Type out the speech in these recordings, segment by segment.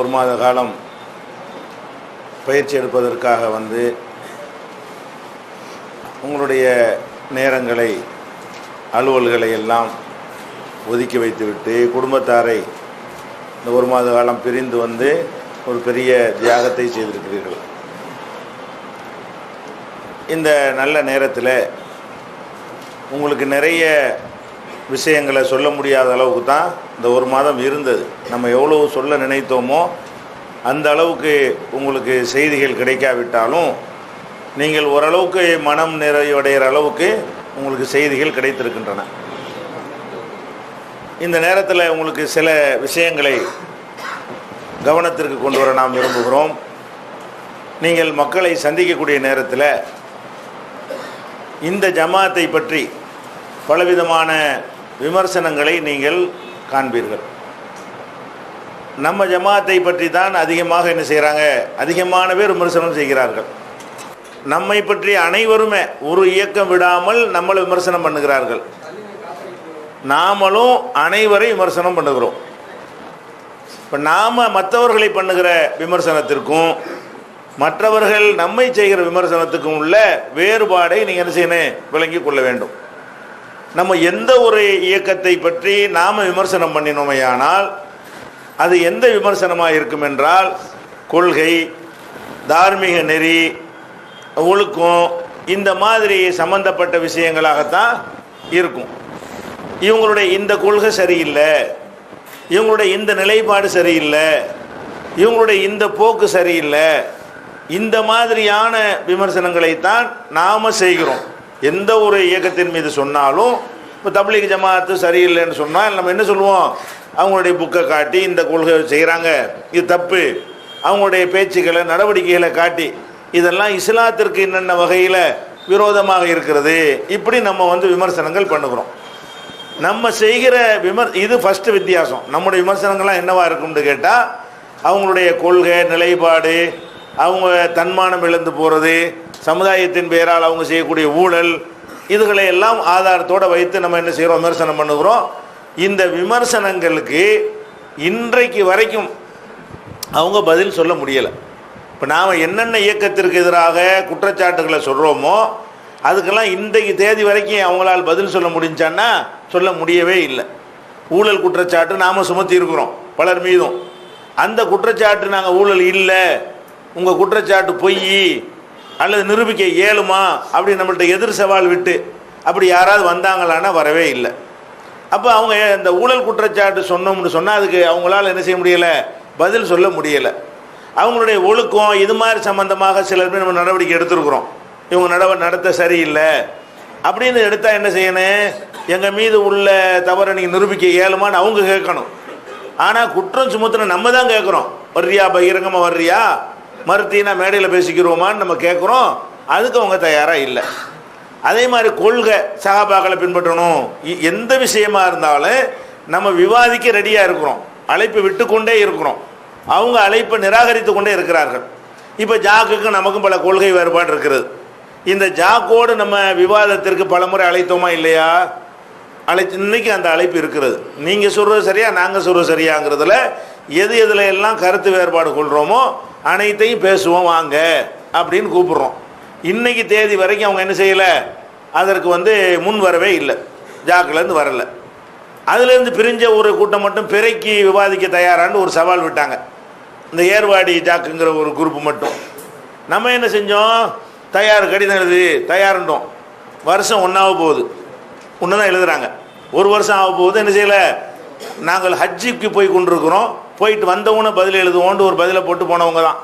ஒரு மாத காலம் பயிற்சி எடுப்பதற்காக வந்து உங்களுடைய நேரங்களை அலுவல்களை எல்லாம் ஒதுக்கி வைத்துவிட்டு குடும்பத்தாரை இந்த ஒரு மாத காலம் பிரிந்து வந்து ஒரு பெரிய தியாகத்தை செய்திருக்கிறீர்கள். இந்த நல்ல நேரத்தில் உங்களுக்கு நிறைய விஷயங்களை சொல்ல முடியாத அளவுக்கு தான் இந்த ஒரு மாதம் இருந்தது. நம்ம எவ்வளவு சொல்ல நினைத்தோமோ அந்த அளவுக்கு உங்களுக்கு செய்திகள் கிடைக்காவிட்டாலும் நீங்கள் ஓரளவுக்கு மனம் நிறைவடைகிற அளவுக்கு உங்களுக்கு செய்திகள் கிடைத்திருக்கின்றன. இந்த நேரத்தில் உங்களுக்கு சில விஷயங்களை கவனத்திற்கு கொண்டு வர நாம் விரும்புகிறோம். நீங்கள் மக்களை சந்திக்கக்கூடிய நேரத்தில் இந்த ஜமாத்தை பற்றி பலவிதமான விமர்சனங்களை நீங்கள் காண்பீர்கள். நம்ம ஜமாத்தை பற்றி தான் அதிகமாக என்ன செய்கிறாங்க, அதிகமான பேர் விமர்சனம் செய்கிறார்கள். நம்மை பற்றி அனைவருமே ஒரு இயக்கம் விடாமல் நம்மளை விமர்சனம் பண்ணுகிறார்கள். நாமளும் அனைவரை விமர்சனம் பண்ணுகிறோம். இப்போ நாம் மற்றவர்களை பண்ணுகிற விமர்சனத்திற்கும் மற்றவர்கள் நம்மை செய்கிற விமர்சனத்துக்கும் உள்ள வேறுபாடை நீங்கள் என்ன செய்யணும், விளங்கி கொள்ள வேண்டும். நம்ம எந்த ஒரு இயக்கத்தை பற்றி நாம் விமர்சனம் பண்ணினோமையானால் அது எந்த விமர்சனமாக இருக்கும் என்றால் கொள்கை, தார்மீக நெறி, ஒழுக்கம், இந்த மாதிரி சம்பந்தப்பட்ட விஷயங்களாகத்தான் இருக்கும். இவங்களுடைய இந்த கொள்கை சரியில்லை, இவங்களுடைய இந்த நிலைப்பாடு சரியில்லை, இவங்களுடைய இந்த போக்கு சரியில்லை, இந்த மாதிரியான விமர்சனங்களைத்தான் நாம் செய்கிறோம். எந்த ஒரு இயக்கத்தின் மீது சொன்னாலும் இப்போ தப்லீக் ஜமாத்து சரியில்லைன்னு சொன்னால் நம்ம என்ன சொல்லுவோம், அவங்களுடைய புக்கை காட்டி இந்த கொள்கை செய்கிறாங்க, இது தப்பு, அவங்களுடைய பேச்சுக்களை நடவடிக்கைகளை காட்டி இதெல்லாம் இஸ்லாத்திற்கு என்னென்ன வகையில் விரோதமாக இருக்கிறது, இப்படி நம்ம வந்து விமர்சனங்கள் பண்ணுகிறோம். நம்ம செய்கிற இது ஃபஸ்ட்டு வித்தியாசம். நம்முடைய விமர்சனங்கள்லாம் என்னவா இருக்கும்னு கேட்டால் அவங்களுடைய கொள்கை நிலைப்பாடு, அவங்க தன்மானம் இழந்து போகிறது, சமுதாயத்தின் பெயரால் அவங்க செய்யக்கூடிய ஊழல், இதுகளை எல்லாம் ஆதாரத்தோடு வைத்து நம்ம என்ன செய்கிறோம், விமர்சனம் பண்ணுகிறோம். இந்த விமர்சனங்களுக்கு இன்றைக்கு வரைக்கும் அவங்க பதில் சொல்ல முடியலை. இப்போ நாம் என்னென்ன இயக்கத்திற்கு எதிராக குற்றச்சாட்டுகளை சொல்கிறோமோ அதுக்கெல்லாம் இன்றைக்கு தேதி வரைக்கும் அவங்களால் பதில் சொல்ல முடிஞ்சான்னா சொல்ல முடியவே இல்லை. ஊழல் குற்றச்சாட்டு நாம் சுமத்தி இருக்கிறோம் பலர் மீதும். அந்த குற்றச்சாட்டு நாங்கள் ஊழல் இல்லை, உங்கள் குற்றச்சாட்டு பொய் அல்லது நிரூபிக்க இயலுமா அப்படி நம்மள்ட்ட எதிர் சவால் விட்டு அப்படி யாராவது வந்தாங்களான்னா வரவே இல்லை. அப்போ அவங்க இந்த ஊழல் குற்றச்சாட்டு சொன்னோம்னு சொன்னால் அதுக்கு அவங்களால என்ன செய்ய முடியலை, பதில் சொல்ல முடியலை. அவங்களுடைய ஒழுக்கம் இது மாதிரி சம்பந்தமாக சிலர் பேர் நம்ம நடவடிக்கை எடுத்துருக்குறோம், இவங்க நடத்த சரியில்லை அப்படின்னு எடுத்தால் என்ன செய்யணும், எங்கள் மீது உள்ள தவறை நீங்கள் நிரூபிக்க இயலுமான்னு அவங்க கேட்கணும். ஆனால் குற்றம் சுமத்துன நம்ம தான் கேட்குறோம், வர்றியா பகிரங்கமாக வர்றியா, மறுத்தீனா மேடையில் பேசிக்கிறோமான்னு நம்ம கேட்குறோம். அதுக்கு அவங்க தயாராக இல்லை. அதே மாதிரி கொள்கை, சஹாபாக்களை பின்பற்றணும், எந்த விஷயமா இருந்தாலும் நம்ம விவாதிக்க ரெடியாக இருக்கிறோம், அழைப்பு விட்டு கொண்டே இருக்கிறோம். அவங்க அழைப்பை நிராகரித்து கொண்டே இருக்கிறார்கள். இப்போ ஜாக்குக்கு நமக்கும் பல கொள்கை வேறுபாடு இருக்கிறது. இந்த ஜாக்கோடு நம்ம விவாதத்திற்கு பல முறை அழைத்தோமா இல்லையா, இன்னைக்கு அந்த அழைப்பு இருக்கிறது. நீங்கள் சொல்கிறது சரியா, நாங்கள் சொல்கிறது சரியாங்கிறதுல எது எதில் எல்லாம் கருத்து வேறுபாடு கொள்கிறோமோ அனைத்தையும் பேசுவோம் வாங்க அப்படின்னு கூப்பிட்றோம். இன்றைக்கி தேதி வரைக்கும் அவங்க என்ன செய்யலை, அதற்கு வந்து முன் வரவே இல்லை, ஜாக்கிலேருந்து வரலை. அதுலேருந்து பிரிஞ்ச ஒரு கூட்டம் மட்டும் பிறைக்கு விவாதிக்க தயாரான்னு ஒரு சவால் விட்டாங்க, இந்த ஏர்வாடி ஜாக்குங்கிற ஒரு குரூப் மட்டும். நம்ம என்ன செஞ்சோம், தயார் கடிதம் எழுது தயாருண்டோம். வருஷம் ஒன்றாக போகுது, ஒன்று தான் எழுதுகிறாங்க, ஒரு வருஷம் ஆக போகுது. என்ன செய்யலை, நாங்கள் ஹஜ்ஜிக்கு போய் கொண்டிருக்கிறோம், போயிட்டு வந்தவொன்னே பதில் எழுதுவோன்ட்டு ஒரு பதிலை போட்டு போனவங்க தான்.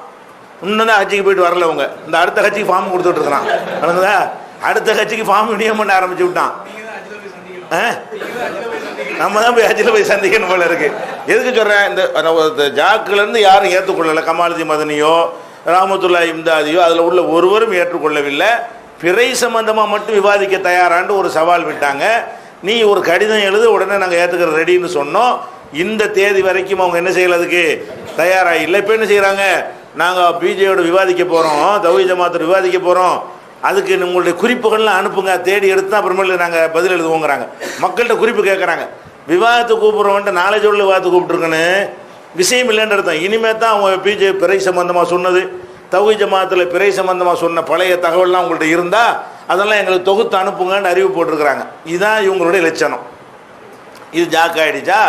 இன்னும் தான் ஹஜ்ஜிக்கு போயிட்டு வரல அவங்க. இந்த அடுத்த ஹஜ்ஜிக்கு ஃபார்ம் கொடுத்துட்டு இருக்கிறான், வணங்குதா, அடுத்த ஹஜ்ஜிக்கு ஃபார்ம் விநியோகம் பண்ண ஆரம்பிச்சு விட்டான். நம்ம தான் போய் ஹஜ்ஜில் போய் சந்திக்கணும் போல இருக்கு. எதுக்கு சொல்கிறேன், இந்த ஜாக்குலேருந்து யாரும் ஏற்றுக்கொள்ளலை. கமாலுதி மதனியோ ராமத்துல்லா இம்தாதியோ அதில் உள்ள ஒருவரும் ஏற்றுக்கொள்ளவில்லை. பிறை சம்பந்தமாக மட்டும் விவாதிக்க தயாரான்னு ஒரு சவால் விட்டாங்க. நீ ஒரு கடிதம் எழுது, உடனே நாங்கள் ஏற்றுக்கிற ரெடின்னு சொன்னோம். இந்த தேதி வரைக்கும் அவங்க என்ன செய்யறதுக்கு தயாராக இல்லை. இப்போ என்ன செய்கிறாங்க, நாங்கள் பிஜேயோட விவாதிக்க போகிறோம், தௌஹீத் ஜமாத்தோட விவாதிக்க போகிறோம், அதுக்கு உங்களுடைய குறிப்புகள்லாம் அனுப்புங்க, தேடி எடுத்து தான் அப்புறமேல நாங்கள் பதில் எழுதுவோங்கிறாங்க. மக்கள்கிட்ட குறிப்பு கேட்குறாங்க. விவாதத்தை கூப்பிட்றவன்ட்டு நாலேஜோட விவாதத்தை கூப்பிட்டுருக்கேன்னு விஷயம் இல்லைன்னு அர்த்தம். இனிமேல் தான் அவங்க பிறை சம்பந்தமாக சொன்னது, தௌஹீத் ஜமாத்தில் பிறை சம்பந்தமாக சொன்ன பழைய தகவல்லாம் உங்கள்கிட்ட இருந்தால் அதெல்லாம் எங்களுக்கு தொகுத்து அனுப்புங்கன்னு அறிவு போட்டிருக்கிறாங்க. இதுதான் இவங்களுடைய லட்சணம். இது ஜாக்காயிடுச்சா?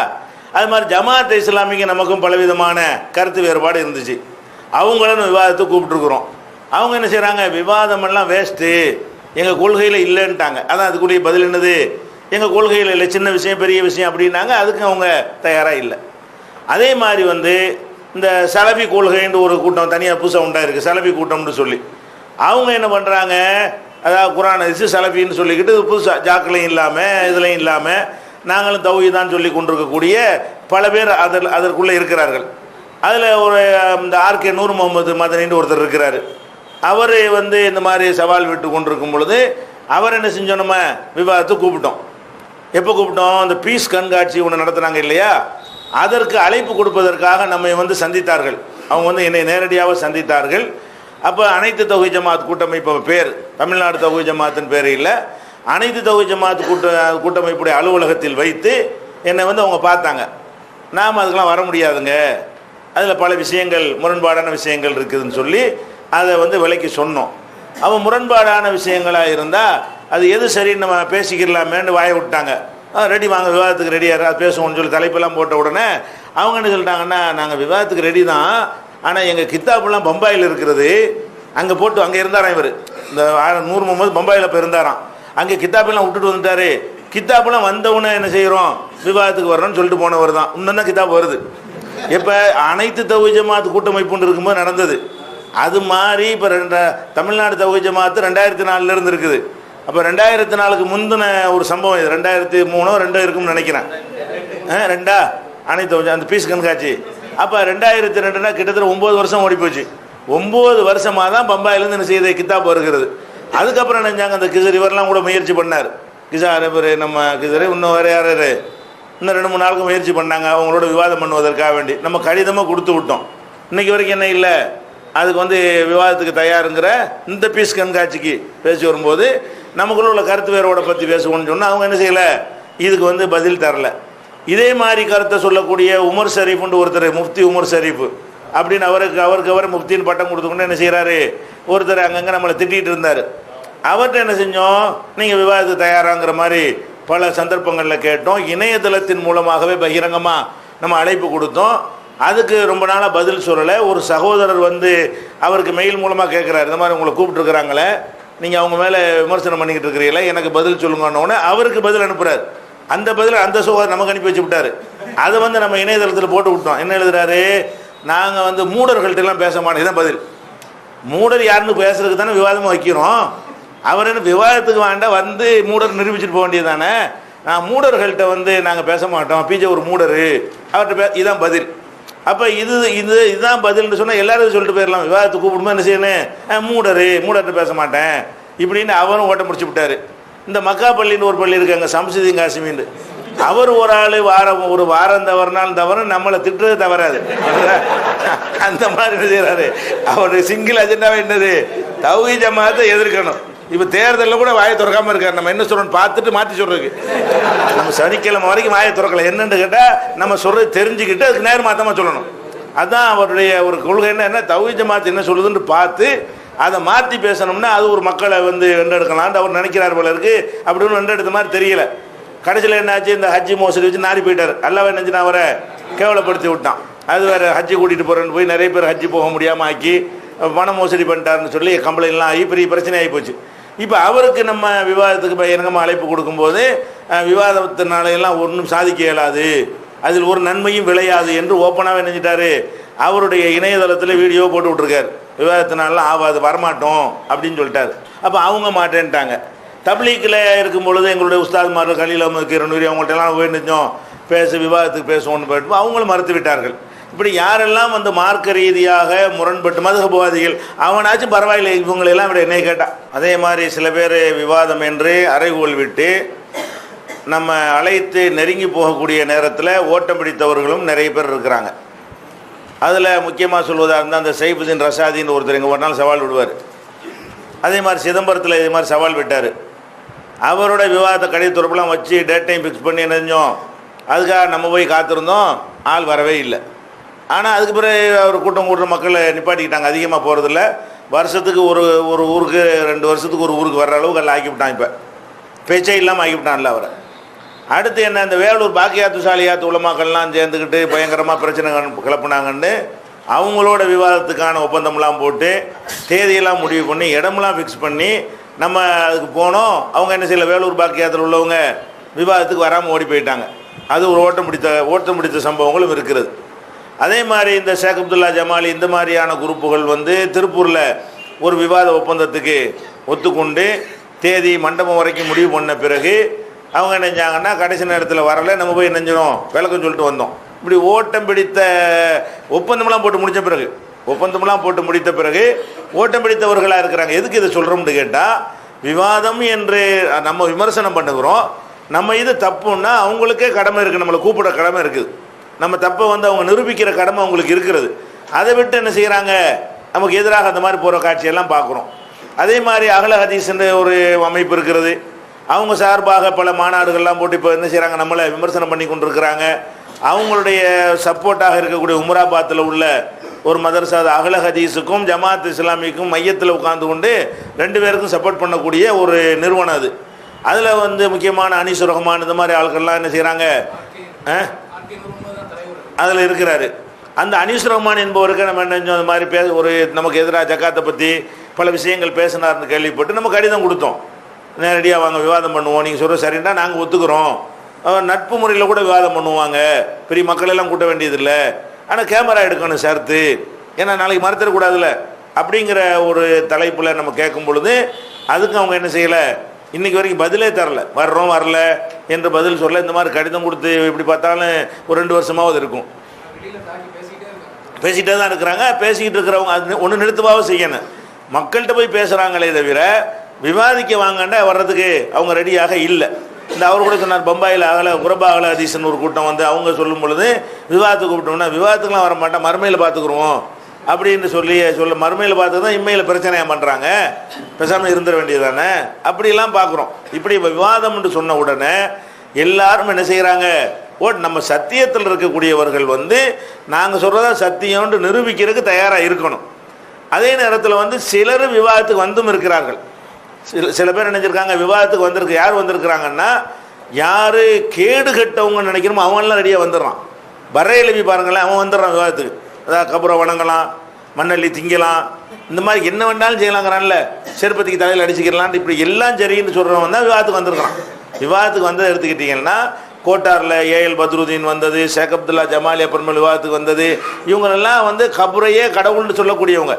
அது மாதிரி ஜமாத் இஸ்லாமிக்கு நமக்கும் பலவிதமான கருத்து வேறுபாடு இருந்துச்சு. அவங்களும் விவாதத்தை கூப்பிட்டுருக்குறோம். அவங்க என்ன செய்கிறாங்க, விவாதமெல்லாம் வேஸ்ட்டு, எங்கள் கொள்கையில் இல்லைன்ட்டாங்க. அதான் அதுக்குரிய பதில் என்னது, எங்கள் கொள்கையில் இல்லை, சின்ன விஷயம் பெரிய விஷயம் அப்படின்னாங்க. அதுக்கு அவங்க தயாராக இல்லை. அதே மாதிரி இந்த சலபி கொள்கைன்ற ஒரு கூட்டம் தனியாக புதுசாக உண்டாயிருக்கு, சலபி கூட்டம்னு சொல்லி. அவங்க என்ன பண்ணுறாங்க, அதாவது குர்ஆன் ஹதீஸ் சலபின்னு சொல்லிக்கிட்டு புதுசாக ஜாக்களையும் இல்லாமல் இதுலையும் இல்லாமல் நாங்களும் தௌஹீதான் சொல்லி கொண்டிருக்கக்கூடிய பல பேர் அதற்குள்ளே இருக்கிறார்கள். அதில் ஒரு இந்த ஆர்கே நூர் முகமது மதனின்னு ஒருத்தர் இருக்கிறார். அவர் இந்த மாதிரி சவால் விட்டு கொண்டிருக்கும் பொழுது அவர் என்ன செஞ்சோம், நம்ம விவாதத்தை கூப்பிட்டோம். எப்போ கூப்பிட்டோம், அந்த பீஸ் கண்காட்சி ஒன்று நடத்துனாங்க இல்லையா, அதற்கு அழைப்பு கொடுப்பதற்காக நம்மை சந்தித்தார்கள். அவங்க என்னை நேரடியாக சந்தித்தார்கள். அப்போ அனைத்து தௌஹீத் ஜமாத் கூட்டமைப்பு பேர், தமிழ்நாடு தௌஹீத் ஜமாத்தின் பேர் இல்லை, அனைத்து தௌஹீத் ஜமாத் கூட்டமைப்புடைய அலுவலகத்தில் வைத்து என்னை அவங்க பார்த்தாங்க. நாம் அதுக்கெலாம் வர முடியாதுங்க, அதில் பல விஷயங்கள் முரண்பாடான விஷயங்கள் இருக்குதுன்னு சொல்லி அதை விலைக்கு சொன்னோம். அவன் முரண்பாடான விஷயங்களாக இருந்தால் அது எது சரின்னு நம்ம பேசிக்கிறலாமேன்னு வாய விட்டாங்க. ரெடி வாங்க, விவாதத்துக்கு ரெடியாக அது பேசுவோம்னு சொல்லி தலைப்பெல்லாம் போட்ட உடனே அவங்க என்ன சொல்லிட்டாங்கன்னா, நாங்கள் விவாதத்துக்கு ரெடி தான், ஆனால் எங்கள் கித்தாபெல்லாம் பம்பாயில் இருக்கிறது, அங்கே போட்டு அங்கே இருந்தாராம் இவர், இந்த நூர் முகமது பம்பாயில் இப்போ இருந்தாராம், அங்கே கித்தாபெல்லாம் விட்டுட்டு வந்துட்டார். கித்தாபெல்லாம் வந்தவுடனே என்ன செய்கிறோம், விவாதத்துக்கு வரணும்னு சொல்லிட்டு போனவர் தான். இன்னும் தான் கித்தாப் வருது. இப்போ அனைத்து தௌஹீத் ஜமாத் கூட்டமைப்புன்னு இருக்கும்போது நடந்தது. அது மாதிரி இப்போ தமிழ்நாடு தௌஹீத் ஜமாத்து 2004 இருக்குது. அப்போ 2004க்கு முந்தின ஒரு சம்பவம் இது. 2003 2 இருக்கும்னு நினைக்கிறேன். அனைத்து அந்த பீஸ் கண்காட்சி. அப்போ 2002னா கிட்டத்தட்ட 9 வருஷம் ஓடி போச்சு. 9 வருஷமாக தான் பம்பாயிலேருந்து என்ன செய்த கித்தாப் வருகிறது. அதுக்கப்புறம் நினைஞ்சாங்க அந்த கிசர் இவரெலாம் கூட முயற்சி பண்ணார். கிசார் நம்ம கிசர் இன்னும் வேறு யார் இன்னும் 2-3 நாளுக்கு முயற்சி பண்ணாங்க அவங்களோட விவாதம் பண்ணுவதற்காக வேண்டி. நம்ம கடிதமாக கொடுத்து விட்டோம். இன்றைக்கி வரைக்கும் என்ன இல்லை, அதுக்கு விவாதத்துக்கு தயாருங்கிற இந்த பீஸ் கண்காட்சிக்கு பேசி வரும்போது நமக்குள்ள உள்ள கருத்து வேறுபாடை பற்றி பேசுவோம்னு சொன்னால் அவங்க என்ன செய்யலை, இதுக்கு பதில் தரல. இதே மாதிரி கருத்தை சொல்லக்கூடிய உமர் ஷரீஃப்னு ஒருத்தர், முஃப்தி உமர் ஷரீஃப் அப்படின்னு அவருக்கு முஃப்தின்னு பட்டம் கொடுத்துக்கொண்டு என்ன செய்கிறாரு, ஒருத்தர் அங்கங்கே நம்மளை திட்டிகிட்டு இருந்தார். அவர்கிட்ட என்ன செஞ்சோம், நீங்கள் விவாதத்துக்கு தயாராங்கிற மாதிரி பல சந்தர்ப்பங்களில் கேட்டோம். இணையதளத்தின் மூலமாகவே பகிரங்கமாக நம்ம அழைப்பு கொடுத்தோம். அதுக்கு ரொம்ப நாளாக பதில் சொல்லலை. ஒரு சகோதரர் அவருக்கு மெயில் மூலமாக கேட்குறாரு, இந்த மாதிரி உங்களை கூப்பிட்டுருக்குறாங்களே, நீங்கள் அவங்க மேலே விமர்சனம் பண்ணிக்கிட்டு இருக்கிறீங்களே, எனக்கு பதில் சொல்லுங்கன்னொன்னே அவருக்கு பதில் அனுப்புகிறார். அந்த பதில் அந்த சகோதரர் நமக்கு அனுப்பி வச்சு விட்டார். அதை நம்ம இணையதளத்தில் போட்டு விட்டோம். என்ன எழுதுறாரு, நாங்கள் மூடர்கள்ட்டெல்லாம் பேச மாட்டோம். இதுதான் பதில். மூடர் யாருன்னு பேசுறதுக்கு தானே விவாதமாக வைக்கிறோம். அவர் என்ன விவாதத்துக்கு வேண்டாம் மூடர் நிரூபிச்சுட்டு போக வேண்டியது தானே. நான் மூடர்கள்ட்ட நாங்கள் பேச மாட்டோம், பிஜே ஒரு மூடர், அவர்கிட்ட இதுதான் பதில். அப்போ இதுதான் பதில்னு சொன்னால் எல்லாரும் சொல்லிட்டு போயிடலாம். விவாதத்துக்கு கூப்பிடும்போது என்ன செய்யணும், மூடர்கிட்ட பேச மாட்டேன் இப்படின்னு அவரும் ஓட்ட முடிச்சு விட்டார். இந்த மக்கா பள்ளின்னு ஒரு பள்ளி இருக்காங்க, சம்சுதீன் காசிமின்னு, அவர் ஒரு ஆள் ஒரு வாரம் தவறுனாலும் தவறு, நம்மளை திட்டுறது தவறாது. அந்த மாதிரி என்ன செய்கிறாரு, அவர் சிங்கிள் அஜெண்டாவே என்னது, தௌஹீத் ஜமாத்தை எதிர்க்கணும். இப்போ தேர்தலில் கூட வாயை திறக்காமல் இருக்கார். நம்ம என்ன சொல்கிறோன்னு பார்த்துட்டு மாற்றி சொல்கிறதுக்கு நம்ம சனிக்கிழமை வரைக்கும் வாயை திறக்கலை. என்னென்னு கேட்டால் நம்ம சொல்கிறது தெரிஞ்சுக்கிட்டு அதுக்கு நேர் மாற்றமாக சொல்லணும். அதுதான் அவருடைய ஒரு கொள்கை. என்ன தௌஹீத் ஜமாத் என்ன சொல்லுதுன்னு பார்த்து அதை மாற்றி பேசணும்னா அது ஒரு மக்களை வென்றெடுக்கலான்ட்டு அவர் நினைக்கிறார் போல இருக்குது. அப்படி ஒன்று வென்றெடுத்த மாதிரி தெரியலை. கடைசியில் என்னாச்சு, இந்த ஹஜ்ஜி மோசடி வச்சு நாரி போயிட்டார். அல்லாஹ் நினச்சினா அவரை கேவலப்படுத்தி விட்டான். அது வேறு ஹஜ்ஜி கூட்டிகிட்டு போகிறேன்னு போய் நிறைய பேர் ஹஜ்ஜி போக முடியாமல் ஆக்கி பண மோசடி பண்ணிட்டாருன்னு சொல்லி கம்ப்ளைண்ட்லாம் ஆகி பெரிய பிரச்சனை ஆகி போச்சு. இப்போ அவருக்கு நம்ம விவாதத்துக்கு பகிரங்கமாக அழைப்பு கொடுக்கும்போது விவாதத்தினாலையெல்லாம் ஒன்றும் சாதிக்க இயலாது, அதில் ஒரு நன்மையும் விளையாது என்று ஓப்பனாகவே நினைச்சிட்டாரு. அவருடைய இணையதளத்தில் வீடியோ போட்டு விட்ருக்கார், விவாதத்தினாலாம் ஆகாது வரமாட்டோம் அப்படின்னு சொல்லிட்டார். அப்போ அவங்க மாட்டேன்ட்டாங்க. தப்லீக்கில் இருக்கும் பொழுது எங்களுடைய உஸ்தாத்மார்கள் கலீல் அஹ்மத் கிரனூரி அவங்கள்ட்டெல்லாம் போயிருந்தோம் விவாதத்துக்கு பேசுவோன்னு போயிட்டு அவங்களும் மறுத்து விட்டார்கள். இப்படி யாரெல்லாம் மார்க்க ரீதியாக முரண்பட்டு மதுகபவாதிகள் அவனாச்சும் பரவாயில்லை, இவங்களெல்லாம் விட என்னை கேட்டால். அதே மாதிரி சில பேர் விவாதம் என்று அறைகோல் விட்டு நம்ம அழைத்து நெருங்கி போகக்கூடிய நேரத்தில் ஓட்டம் பிடித்தவர்களும் நிறைய பேர் இருக்கிறாங்க. அதில் முக்கியமாக சொல்வதாக இருந்தால் அந்த சைஃபுதீன் ரஷாதின்னு ஒருத்தர் எங்கள் ஒரு நாள் சவால் விடுவார். அதே மாதிரி சிதம்பரத்தில் இதே மாதிரி சவால் விட்டார். அவரோட விவாதத்தை கடிதத்துறப்பெல்லாம் வச்சு டேட் டைம் ஃபிக்ஸ் பண்ணி நினைஞ்சோம். அதுக்காக நம்ம போய் காத்திருந்தோம், ஆள் வரவே இல்லை. ஆனால் அதுக்கு பிறகு அவர் கூட்டம் கூடுற மக்களை நிப்பாட்டிக்கிட்டாங்க, அதிகமாக போகிறதில்ல. வருஷத்துக்கு ஒரு ஒரு ஊருக்கு 2 வருஷத்துக்கு ஒரு ஊருக்கு வர்ற அளவுக்கு எல்லாம் ஆக்கிவிட்டான். இப்போ பேச்சே இல்லாமல் ஆக்கிவிட்டான்ல அவரை. அடுத்து என்ன, இந்த வேலூர் பாக்கியாத்து சாலியாத்து உலமாக்கள்லாம் சேர்ந்துக்கிட்டு பயங்கரமாக பிரச்சனை கிளப்புனாங்கன்னு அவங்களோட விவாதத்துக்கான ஒப்பந்தம்லாம் போட்டு தேதியெல்லாம் முடிவு பண்ணி இடமெல்லாம் ஃபிக்ஸ் பண்ணி நம்ம அதுக்கு போனோம். அவங்க என்ன செய்யல, வேலூர் பாக்கியாத்தில் உள்ளவங்க விவாதத்துக்கு வராமல் ஓடி போயிட்டாங்க. அது ஒரு ஓட்டம் பிடித்த சம்பவங்களும் இருக்கிறது. அதே மாதிரி இந்த ஷேக் அப்துல்லா ஜமாலி இந்த மாதிரியான குரூப்புகள் வந்து திருப்பூரில் ஒரு விவாத ஒப்பந்தத்துக்கு ஒத்துக்கொண்டு தேதி மண்டபம் வரைக்கும் முடிவு பண்ண பிறகு அவங்க என்ன செஞ்சாங்கன்னா, கடைசி நேரத்தில் வரலை, நம்ம போய் நெஞ்சிடும் விளக்கம் சொல்லிட்டு வந்தோம். இப்படி ஓட்டம் பிடித்த ஒப்பந்தமெல்லாம் போட்டு முடித்த பிறகு ஓட்டம் பிடித்தவர்களாக இருக்கிறாங்க. எதுக்கு இதை சொல்கிறோம்னு கேட்டால், விவாதம் என்று நம்ம விமர்சனம் பண்ணுகிறோம். நம்ம இது தப்புன்னா அவங்களுக்கே கடமை இருக்குது, நம்மளை கூப்பிட கடமை இருக்குது. நம்ம தப்பை வந்து அவங்க நிரூபிக்கிற கடமை அவங்களுக்கு இருக்கிறது. அதை விட்டு என்ன செய்கிறாங்க, நமக்கு எதிராக அந்த மாதிரி போகிற காட்சியெல்லாம் பார்க்குறோம். அதே மாதிரி அகல ஹதீஸ்ன்ற ஒரு அமைப்பு இருக்கிறது. அவங்க சார்பாக பல மாநாடுகள்லாம் போட்டு இப்போ என்ன செய்கிறாங்க, நம்மளை விமர்சனம் பண்ணி கொண்டிருக்கிறாங்க. அவங்களுடைய சப்போர்ட்டாக இருக்கக்கூடிய உமராபாத்தில் உள்ள ஒரு மதரசா அகல ஹதீஸுக்கும் ஜமாத் இஸ்லாமிக்கும் மையத்தில் உட்கார்ந்து கொண்டு 2 பேருக்கும் சப்போர்ட் பண்ணக்கூடிய ஒரு நிறுவனம் அது. அதில் வந்து முக்கியமான அனீஸ் ரஹ்மான் இந்த மாதிரி ஆட்கள்லாம் என்ன செய்கிறாங்க, அதில் இருக்கிறாரு. அந்த அனீஸ் ரஹ்மான் என்பவருக்கு நம்ம என்ன செஞ்சோம், அது மாதிரி ஒரு நமக்கு எதிராக ஜக்காத்தை பற்றி பல விஷயங்கள் பேசினார்னு கேள்விப்பட்டு நம்ம கடிதம் கொடுத்தோம். நேரடியாக வாங்க விவாதம் பண்ணுவோம், நீங்கள் சொல்கிற சரின்னா நாங்கள் ஒத்துக்கிறோம். நட்பு முறையில் கூட விவாதம் பண்ணுவாங்க, பெரிய மக்களெல்லாம் கூட்ட வேண்டியதில்லை, ஆனால் கேமரா எடுக்கணும் ஷர்த்து, ஏன்னா நாளைக்கு மறுத்துடக்கூடாதுல்ல அப்படிங்கிற ஒரு தலைப்பில் நம்ம கேட்கும் பொழுது அதுக்கு அவங்க என்ன செய்யலை, இன்றைக்கி வரைக்கும் பதிலே தரல. வர்றோம் வரல என்று பதில் சொல்ல. இந்த மாதிரி கடிதம் கொடுத்து எப்படி பார்த்தாலும் ஒரு 2 வருஷமாவது இருக்கும், பேசிகிட்டே தான் இருக்கிறாங்க. பேசிக்கிட்டு இருக்கிறவங்க அது ஒன்று நிறுத்துவாக செய்யணும். மக்கள்கிட்ட போய் பேசுகிறாங்களே தவிர விவாதிக்க வாங்கண்டா வர்றதுக்கு அவங்க ரெடியாக இல்லை. இந்த அவர் கூட சொன்னார், பம்பாயில் குரபா அகல ஹதீஸ்னு ஒரு கூட்டம் வந்து அவங்க சொல்லும் பொழுது விவாதத்துக்கு கூப்பிட்டோம்னா விவாதத்துக்குலாம் வர மாட்டேன், மறுமையில் பார்த்துக்குருவோம் அப்படின்னு சொல்ல மறுமையில் பார்த்து தான் இம்மையில் பிரச்சனையாக பண்ணுறாங்க, பேசாமல் இருந்துட வேண்டியது தானே அப்படிலாம் பார்க்குறோம். இப்படி விவாதம்னு சொன்ன உடனே எல்லாரும் என்ன செய்கிறாங்க, நம்ம சத்தியத்தில் இருக்கக்கூடியவர்கள் வந்து நாங்கள் சொல்கிறதா சத்தியம்னு நிரூபிக்கிறதுக்கு தயாராக இருக்கணும். அதே நேரத்தில் வந்து சிலர் விவாதத்துக்கு வந்தும் இருக்கிறார்கள். சில பேர் நினைச்சிருக்காங்க விவாதத்துக்கு வந்திருக்கு. யார் வந்திருக்கிறாங்கன்னா, யார் கேடு கட்டவங்க நினைக்கிறோமோ அவங்களாம் ரெடியாக வந்துடுறான். பறையலவி பாருங்களேன், அவன் வந்துடுறான் விவாதத்துக்கு. அதாவது கபரை வணங்கலாம், மண்ணள்ளி திங்கலாம், இந்த மாதிரி என்ன வேண்டாலும் செய்யலாங்கிறான்ல, செருப்பத்துக்கு தலையில் அடிச்சுக்கலான்ட்டு இப்படி எல்லாம் சரின்னு சொல்கிறவன் தான் விவாதத்துக்கு வந்திருக்கான். விவாதத்துக்கு வந்ததை எடுத்துக்கிட்டிங்கன்னா, கோட்டாரில் ஏஎல் பத்ருதீன் வந்தது, ஷேக் அப்துல்லா ஜமாலி அப்புறமேல் விவாதத்துக்கு வந்தது. இவங்களெல்லாம் வந்து கபரையே கடவுள்னு சொல்லக்கூடியவங்க.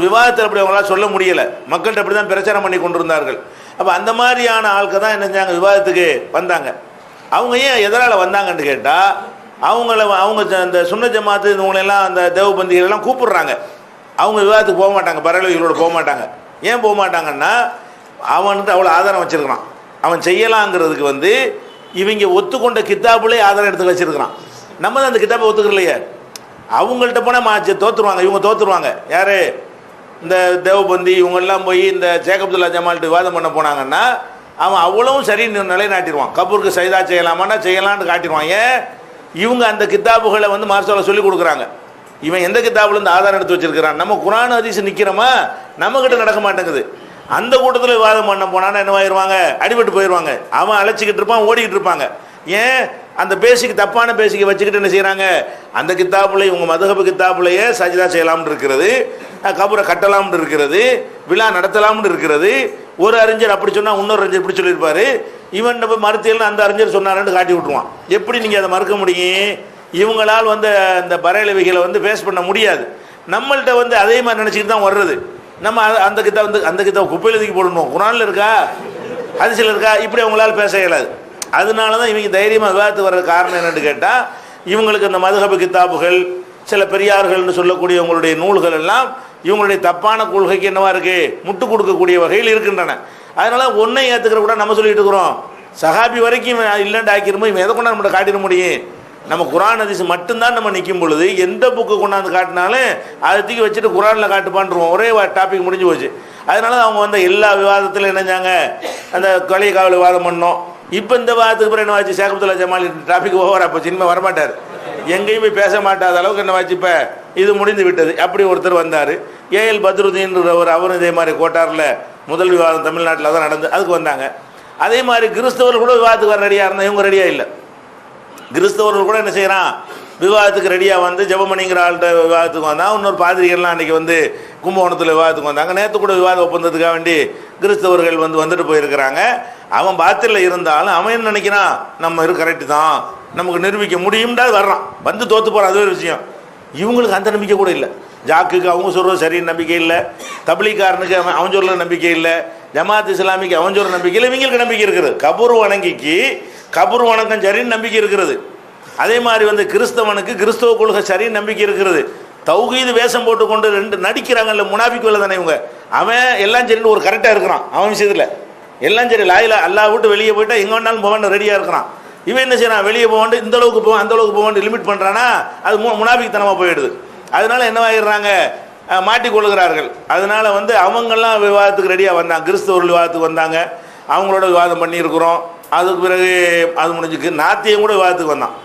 விவாதத்தில் அப்படி அவங்களால சொல்ல முடியலை, மக்கள்கிட்ட அப்படி தான் பிரச்சாரம் பண்ணி கொண்டிருந்தார்கள். அப்போ அந்த மாதிரியான ஆட்கள் தான் என்ன செஞ்சாங்க, விவாதத்துக்கு வந்தாங்க. அவங்க ஏன் எதனால் வந்தாங்கன்னு கேட்டால், அவங்க அந்த சுன்ன ஜமாத்து இவங்களெல்லாம் அந்த தேவபந்திகளெல்லாம் கூப்பிடுறாங்க. அவங்க விவாதத்துக்கு போக மாட்டாங்க, பரவலிகளோட போக மாட்டாங்க. ஏன் போக மாட்டாங்கன்னா, அவன்ட்டு அவ்வளோ ஆதாரம் வச்சுருக்கிறான். அவன் செய்யலாங்கிறதுக்கு வந்து இவங்க ஒத்துக்கொண்ட கித்தாப்புலேயே ஆதாரம் எடுத்து வச்சுருக்கிறான். நம்ம தான் அந்த கித்தாப்பை ஒத்துக்கிறலையே. அவங்கள்ட்ட போனால் தோற்றுருவாங்க, இவங்க தோற்றுருவாங்க. யார், இந்த தேவபந்தி இவங்கெல்லாம் போய் இந்த ஷேக் அப்துல்லா ஜமால்ட்டு விவாதம் பண்ண போனாங்கன்னா அவன் அவ்வளவும் சரி நிலைநாட்டிடுவான். கபூருக்கு சைதா செய்யலாமான்னா செய்யலான்னு காட்டிடுவான். ஏன், இவங்க அந்த கித்தாபுகளை வந்து மார்சாவில் சொல்லிக் கொடுக்குறாங்க. இவன் எந்த கித்தாபுலேருந்து ஆதாரம் எடுத்து வச்சிருக்கிறான். நம்ம குரான் ஹதீஸ் நிற்கிறோமா, நம்மக்கிட்ட நடக்க மாட்டேங்குது. அந்த கூட்டத்தில் விவாதம் பண்ண போனான்னா என்னவாயிருவாங்க, அடிபட்டு போயிடுவாங்க. அவன் அழைச்சிக்கிட்டு இருப்பான், ஓடிக்கிட்டு இருப்பாங்க. ஏன், அந்த பேசிக்கு தப்பான பேசிக்கு வச்சுக்கிட்டு என்ன செய்கிறாங்க, அந்த கித்தாப்புல இவங்க மதுஹப் கித்தாப்புலையே சஜிதா செய்யலாம்னு இருக்கிறது, கபரை கட்டலாம்னு இருக்கிறது, விழா நடத்தலாம்னு இருக்கிறது. ஒரு அறிஞர் அப்படி சொன்னால் இன்னொரு அறிஞர் இப்படி சொல்லியிருப்பார். இவன் போய் மறுத்தியல்னு அந்த அறிஞர் சொன்னாருன்னு காட்டி விட்டுருவான். எப்படி நீங்கள் அதை மறுக்க முடியும்? இவங்களால் வந்து அந்த பறையலவிகளை வந்து ஃபேஸ் பண்ண முடியாது. நம்மள்கிட்ட வந்து அதே மாதிரி நினச்சிக்கிட்டு தான் வர்றது. நம்ம அந்த கித்தாப் குப்பையில் தூக்கி போடணும், குரானில் இருக்கா ஹதீஸில் இருக்கா, இப்படி அவங்களால் பேச இயலாது. அதனால தான் இவங்க தைரியமாக விவாதத்துக்கு வர்ற காரணம் என்னென்னு கேட்டால், இவங்களுக்கு இந்த மதுஹப் கித்தாபுகள், சில பெரியார்கள்னு சொல்லக்கூடியவங்களுடைய நூல்கள் எல்லாம் இவங்களுடைய தப்பான கொள்கைக்கு என்னவா இருக்குது, முட்டு கொடுக்கக்கூடிய வகையில் இருக்கின்றன. அதனால் ஒன்றை ஏற்றுக்கிற கூட நம்ம சொல்லிட்டு இருக்கிறோம். சஹாபி வரைக்கும் இல்லைன்னு ஆக்கிருமோ இவன் எதை கொண்டா நம்மளை காட்டிட முடியும்? நம்ம குரான் ஹதீஸ் மட்டும்தான் நம்ம நிற்கும் பொழுது எந்த புக்கு கொண்டாந்து காட்டினாலும் அதை தூக்கி வச்சுட்டு குரானில் காட்டுப்பான்ருவோம். ஒரே டாபிக் முடிஞ்சு போச்சு. அதனால அவங்க வந்து எல்லா விவாதத்தில் என்னஞ்சாங்க, அந்த கொலை காவல் விவாதம் பண்ணோம். இப்போ இந்த விவாதத்துக்கு அப்புறம் என்ன ஆச்சு, ஷேக் அப்துல்லா ஜமாலி டாபிக் ஓவரா போச்சு, இனிமேல் வரமாட்டார். எங்கேயும் போய் பேச மாட்டாத அளவுக்கு என்ன வச்சுப்ப இது முடிந்து விட்டது. அப்படி ஒருத்தர் வந்தார். ஏஎல் பத்ருதீன்றவர், அவரும் இதே மாதிரி கோட்டாரில் முதல் விவாதம் தமிழ்நாட்டில் தான் நடந்து அதுக்கு வந்தாங்க. அதே மாதிரி கிறிஸ்தவர்கள் கூட விவாதத்துக்கு வர ரெடியாக இருந்தால் இவங்க ரெடியாக இல்லை. கிறிஸ்தவர்கள் கூட என்ன செய்கிறான், விவாதத்துக்கு ரெடியாக வந்து ஜெபமணிங்கிற ஆள்கிட்ட விவாதத்துக்கு வந்தால், இன்னொரு பாதிரிகள்லாம் அன்றைக்கி வந்து கும்பகோணத்தில் விவாதத்துக்கு வந்தாங்க. நேற்று கூட விவாத ஒப்பந்தத்துக்காக வேண்டி கிறிஸ்தவர்கள் வந்துட்டு போயிருக்கிறாங்க. அவன் பாத்தில் இருந்தாலும் அவன் என்ன நினைக்கிறான், நம்ம கரெக்டு தான், நமக்கு நிரூபிக்க முடியும்டா வர்றான், வந்து தோற்று போகிறான். அது ஒரு விஷயம். இவங்களுக்கு அந்த நம்பிக்கை கூட இல்லை. ஜாக்குக்கு அவங்க சொல்கிறது சரின்னு நம்பிக்கை இல்லை, தப்லீக்காரனுக்கு அவன் சொல்கிற நம்பிக்கை இல்லை, ஜமாத் இஸ்லாமிக்கு அவன் சொல்கிற நம்பிக்கை இல்லை, இவங்களுக்கு நம்பிக்கை இருக்கிறது. கபூர் வணங்கிக்கு கபூர் வணக்கம் சரின்னு நம்பிக்கை இருக்கிறது. அதே மாதிரி வந்து கிறிஸ்தவனுக்கு கிறிஸ்தவ கொள்கை சரின்னு நம்பிக்கை இருக்கிறது. தௌஹீது வேஷம் போட்டு கொண்டு ரெண்டு நடிக்கிறாங்கல்ல, முனாஃபிக் வேலை தானே இவங்க. அவன் எல்லாம் சரின்னு ஒரு கரெக்டாக இருக்கிறான், அவன் விஷயத்தில் எல்லாம் சரி, லாயிலா அல்லாஹ் விட்டு வெளியே போயிட்டா எங்கே வேணாலும் போவான்னு ரெடியாக இருக்கிறான். இவன் என்ன செய்யறான், வெளியே போவான்ட்டு இந்த அளவுக்கு போவான் அந்த அளவுக்கு போவான்ட்டு லிமிட் பண்ணுறான்னா அது முனாஃபிக்தனமாக போயிடுது. அதனால என்னவாகிடுறாங்க, மாட்டிக்கொள்கிறார்கள். அதனால வந்து அவங்கெல்லாம் விவாதத்துக்கு ரெடியாக வந்தாங்க, கிறிஸ்தவர்கள் விவாதத்துக்கு வந்தாங்க, அவங்களோட விவாதம் பண்ணியிருக்கிறோம். அதுக்கு பிறகு அது முடிஞ்சுக்கு நாத்தியம் கூட விவாதத்துக்கு வந்தான்.